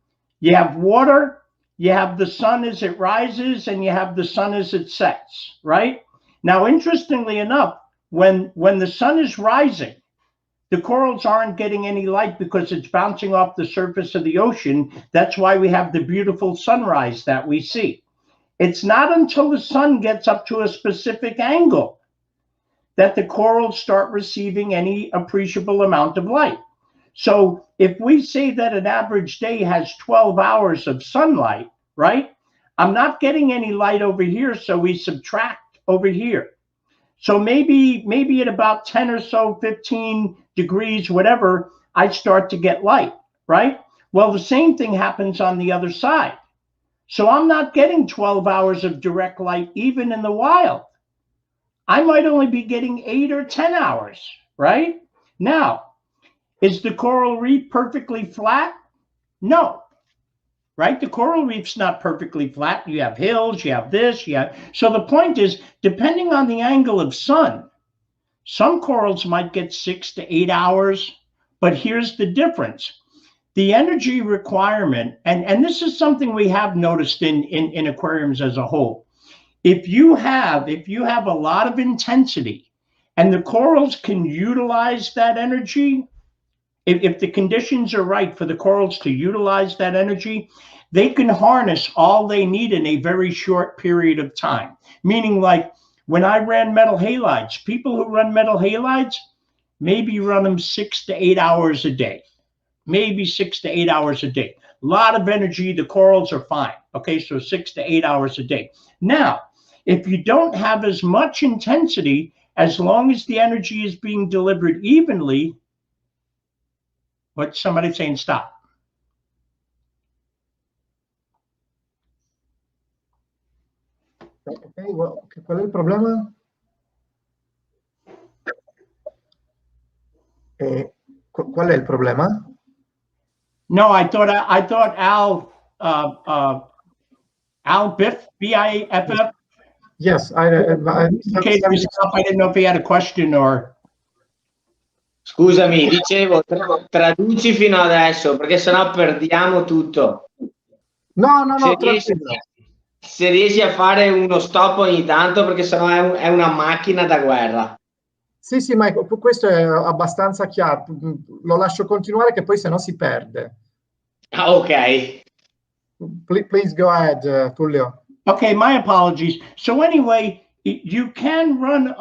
You have water, you have the sun as it rises, and you have the sun as it sets, right? Now, interestingly enough, when the sun is rising, the corals aren't getting any light because it's bouncing off the surface of the ocean. That's why we have the beautiful sunrise that we see. It's not until the sun gets up to a specific angle that the corals start receiving any appreciable amount of light. So if we say that an average day has 12 hours of sunlight, right? I'm not getting any light over here, so we subtract over here. So maybe at about 10 or so, 15 degrees, whatever, I start to get light, right? Well, the same thing happens on the other side. So I'm not getting 12 hours of direct light even in the wild. I might only be getting 8 or 10 hours, right? Now, is the coral reef perfectly flat? No, right? The coral reef's not perfectly flat. You have hills, you have this, you have... So the point is, depending on the angle of sun, some corals might get 6 to 8 hours, but here's the difference. The energy requirement, and this is something we have noticed in aquariums as a whole. If you have a lot of intensity and the corals can utilize that energy, if the conditions are right for the corals to utilize that energy, they can harness all they need in a very short period of time. Meaning, like when I ran metal halides, people who run metal halides maybe run them 6 to 8 hours a day. Maybe 6 to 8 hours a day. A lot of energy, the corals are fine. Okay, so 6 to 8 hours a day. Now, if you don't have as much intensity, as long as the energy is being delivered evenly, what's somebody saying? Stop. Okay, well, qual è il problema? Qual è il problema? No, I thought Al Biff, B-I-F-F. Yes, Okay, stop. I didn't know if he had a question or... Scusami, dicevo, traduci fino adesso, perché sennò perdiamo tutto. No, se riesci a fare uno stop ogni tanto, perché sennò è una macchina da guerra. Sì, ma questo è abbastanza chiaro. Lo lascio continuare che poi sennò si perde. Ah, ok. Please go ahead, Tullio. Okay, my apologies. So anyway, you can run,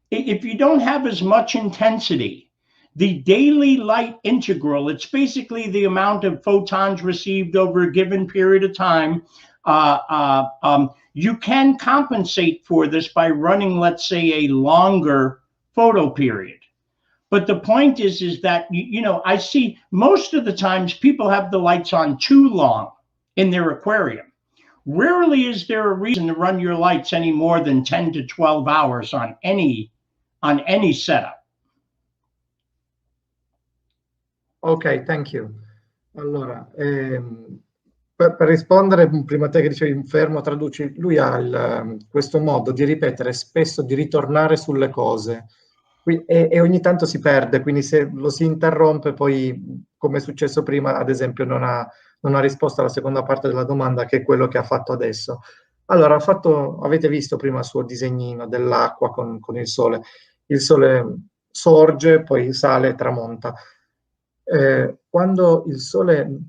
if you don't have as much intensity, the daily light integral, it's basically the amount of photons received over a given period of time. You can compensate for this by running, let's say, a longer photo period. But the point is that, you know, I see most of the times people have the lights on too long in their aquarium. Rarely is there a reason to run your lights any more than 10 to 12 hours on any setup. Ok, thank you. Allora, per rispondere, prima te che dicevi fermo, traduci, lui ha questo modo di ripetere spesso, di ritornare sulle cose e ogni tanto si perde, quindi se lo si interrompe poi, come è successo prima, ad esempio non ha risposto alla seconda parte della domanda, che è quello che ha fatto adesso. Allora, avete visto prima il suo disegnino dell'acqua con il sole. Il sole sorge, poi sale e tramonta. Quando il sole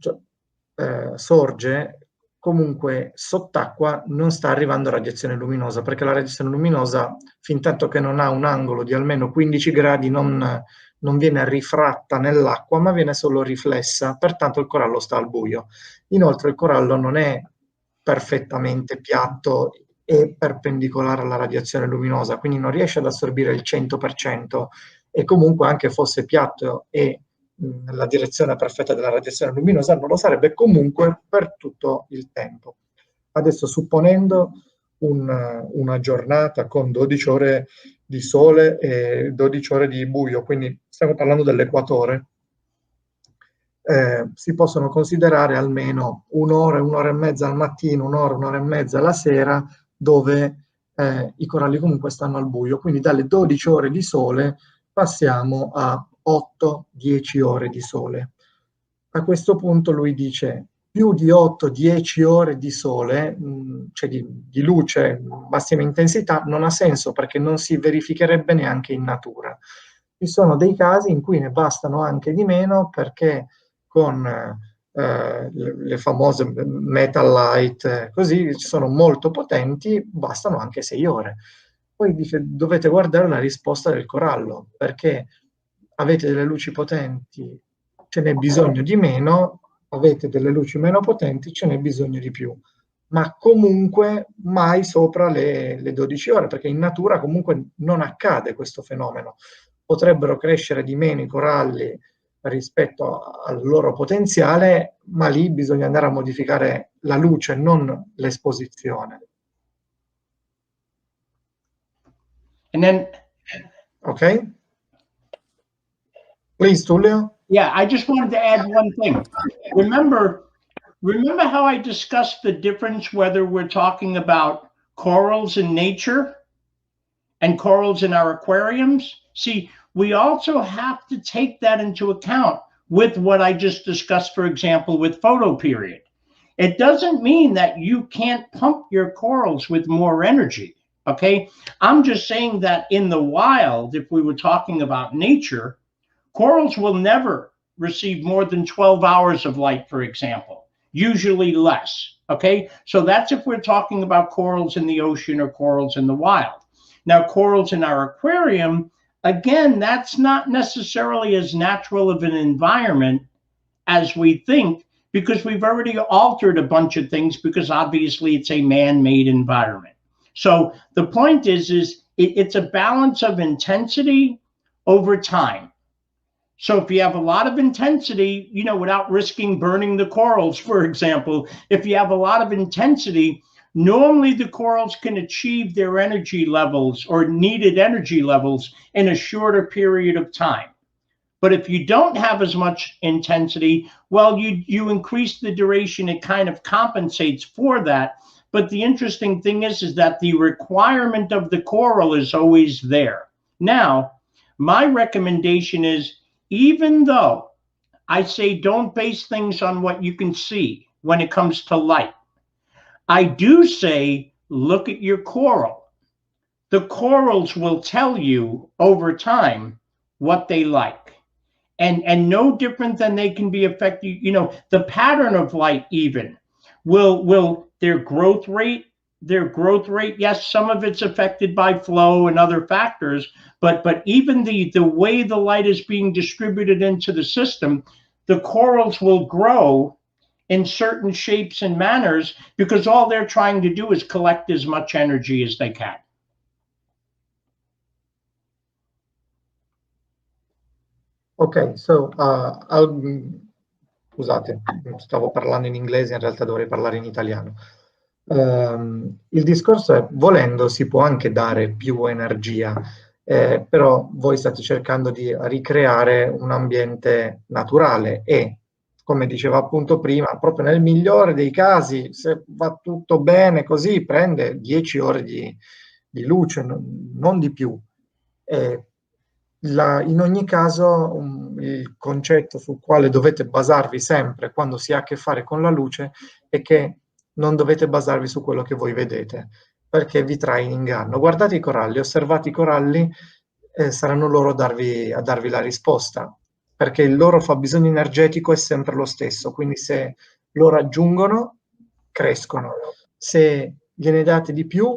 sorge, comunque sott'acqua non sta arrivando radiazione luminosa, perché la radiazione luminosa, fin tanto che non ha un angolo di almeno 15 gradi, non viene rifratta nell'acqua, ma viene solo riflessa, pertanto il corallo sta al buio. Inoltre il corallo non è perfettamente piatto e perpendicolare alla radiazione luminosa, quindi non riesce ad assorbire il 100%, e comunque anche fosse piatto e nella direzione perfetta della radiazione luminosa non lo sarebbe comunque per tutto il tempo. Adesso, supponendo una giornata con 12 ore di sole e 12 ore di buio, quindi stiamo parlando dell'equatore, si possono considerare almeno un'ora e mezza al mattino, un'ora e mezza la sera, dove i coralli comunque stanno al buio. Quindi dalle 12 ore di sole passiamo a 8-10 ore di sole. A questo punto lui dice: più di 8-10 ore di sole, cioè di luce massima intensità, non ha senso, perché non si verificherebbe neanche in natura. Ci sono dei casi in cui ne bastano anche di meno, perché con le famose metal light, così, sono molto potenti, bastano anche 6 ore. Poi dice: dovete guardare la risposta del corallo, perché avete delle luci potenti, ce n'è bisogno di meno, avete delle luci meno potenti, ce n'è bisogno di più. ma comunque mai sopra le 12 ore, perché in natura comunque non accade questo fenomeno. Potrebbero crescere di meno i coralli rispetto al loro potenziale, ma lì bisogna andare a modificare la luce, non l'esposizione. And then, ok? Please, Tullio. Yeah, I just wanted to add one thing. Remember how I discussed the difference whether we're talking about corals in nature and corals in our aquariums? See, we also have to take that into account with what I just discussed, for example, with photoperiod. It doesn't mean that you can't pump your corals with more energy, okay? I'm just saying that in the wild, if we were talking about nature, corals will never receive more than 12 hours of light, for example, usually less, okay? So that's if we're talking about corals in the ocean or corals in the wild. Now, corals in our aquarium, again, that's not necessarily as natural of an environment as we think, because we've already altered a bunch of things, because obviously it's a man-made environment. So the point is it's a balance of intensity over time. So if you have a lot of intensity, you know, without risking burning the corals, for example, if you have a lot of intensity, normally the corals can achieve their energy levels or needed energy levels in a shorter period of time. But if you don't have as much intensity, well, you increase the duration, it kind of compensates for that. But the interesting thing is that the requirement of the coral is always there. Now, my recommendation is, even though I say don't base things on what you can see when it comes to light, I do say look at your coral. The corals will tell you over time what they like. And no different than they can be affected, you know, the pattern of light even will their growth rate, yes, some of it's affected by flow and other factors, but even the way the light is being distributed into the system, the corals will grow in certain shapes and manners, because all they're trying to do is collect as much energy as they can. Ok, so scusate, stavo parlando in inglese, in realtà dovrei parlare in italiano. Il discorso è, volendo si può anche dare più energia, però voi state cercando di ricreare un ambiente naturale e, come diceva appunto prima, proprio nel migliore dei casi, se va tutto bene così, prende 10 ore di luce, non di più. In ogni caso il concetto sul quale dovete basarvi sempre quando si ha a che fare con la luce è che non dovete basarvi su quello che voi vedete, perché vi trae in inganno. Guardate i coralli, osservate i coralli, saranno loro a darvi la risposta, perché il loro fabbisogno energetico è sempre lo stesso, quindi se lo raggiungono, crescono. Se gliene date di più,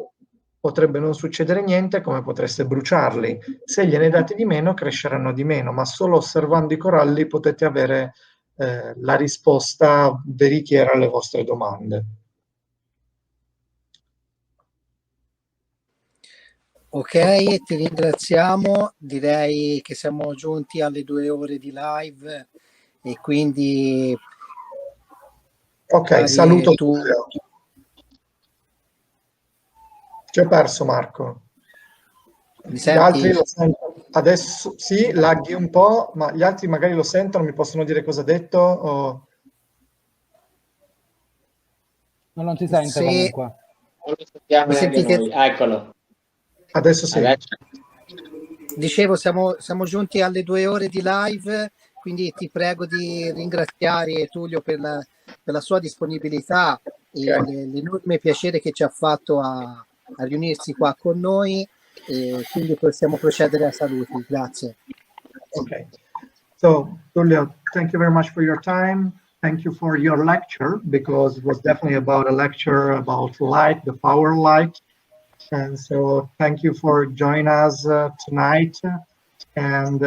potrebbe non succedere niente, come potreste bruciarli. Se gliene date di meno, cresceranno di meno, ma solo osservando i coralli potete avere la risposta veritiera alle vostre domande. Ok, ti ringraziamo. Direi che siamo giunti alle 2 ore di live e quindi... Ok, saluto tutti. Ti ho perso, Marco. Mi Gli altri lo sentono. Adesso sì, laghi un po', ma gli altri magari lo sentono, mi possono dire cosa ha detto? O... Non si sente comunque. Non lo sentiamo neanche noi. Eccolo. Adesso sì. Adesso. Dicevo, siamo giunti alle 2 ore di live, quindi ti prego di ringraziare Tullio per la sua disponibilità e l'enorme piacere che ci ha fatto a riunirsi qua con noi, e quindi possiamo procedere a saluti. Grazie. Okay. So, Tullio, thank you very much for your time. Thank you for your lecture, because it was definitely about a lecture about light, the power light. And so thank you for joining us tonight. And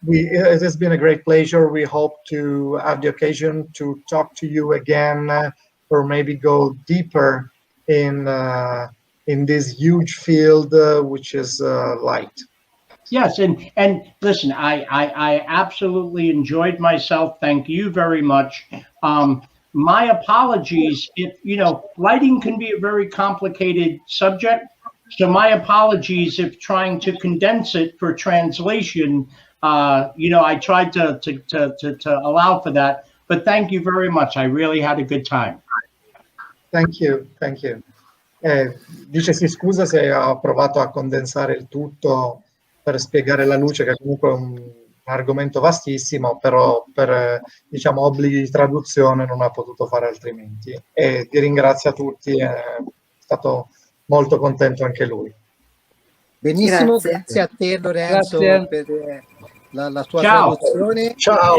it has been a great pleasure. We hope to have the occasion to talk to you again or maybe go deeper in this huge field, which is light. Yes, and listen, I absolutely enjoyed myself. Thank you very much. My apologies if, lighting can be a very complicated subject. So my apologies if trying to condense it for translation, I tried to allow for that, but thank you very much. I really had a good time. Thank you, thank you. Dice si scusa se ho provato a condensare il tutto per spiegare la luce, che comunque è un argomento vastissimo, però per obblighi di traduzione non ha potuto fare altrimenti. E ti ringrazio a tutti, è stato molto contento anche lui. Benissimo, grazie a te Lorenzo per la tua traduzione. Ciao,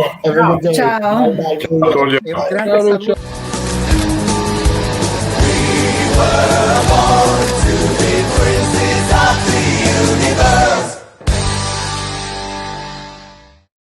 ciao. Bye, bye. E un grande saluto.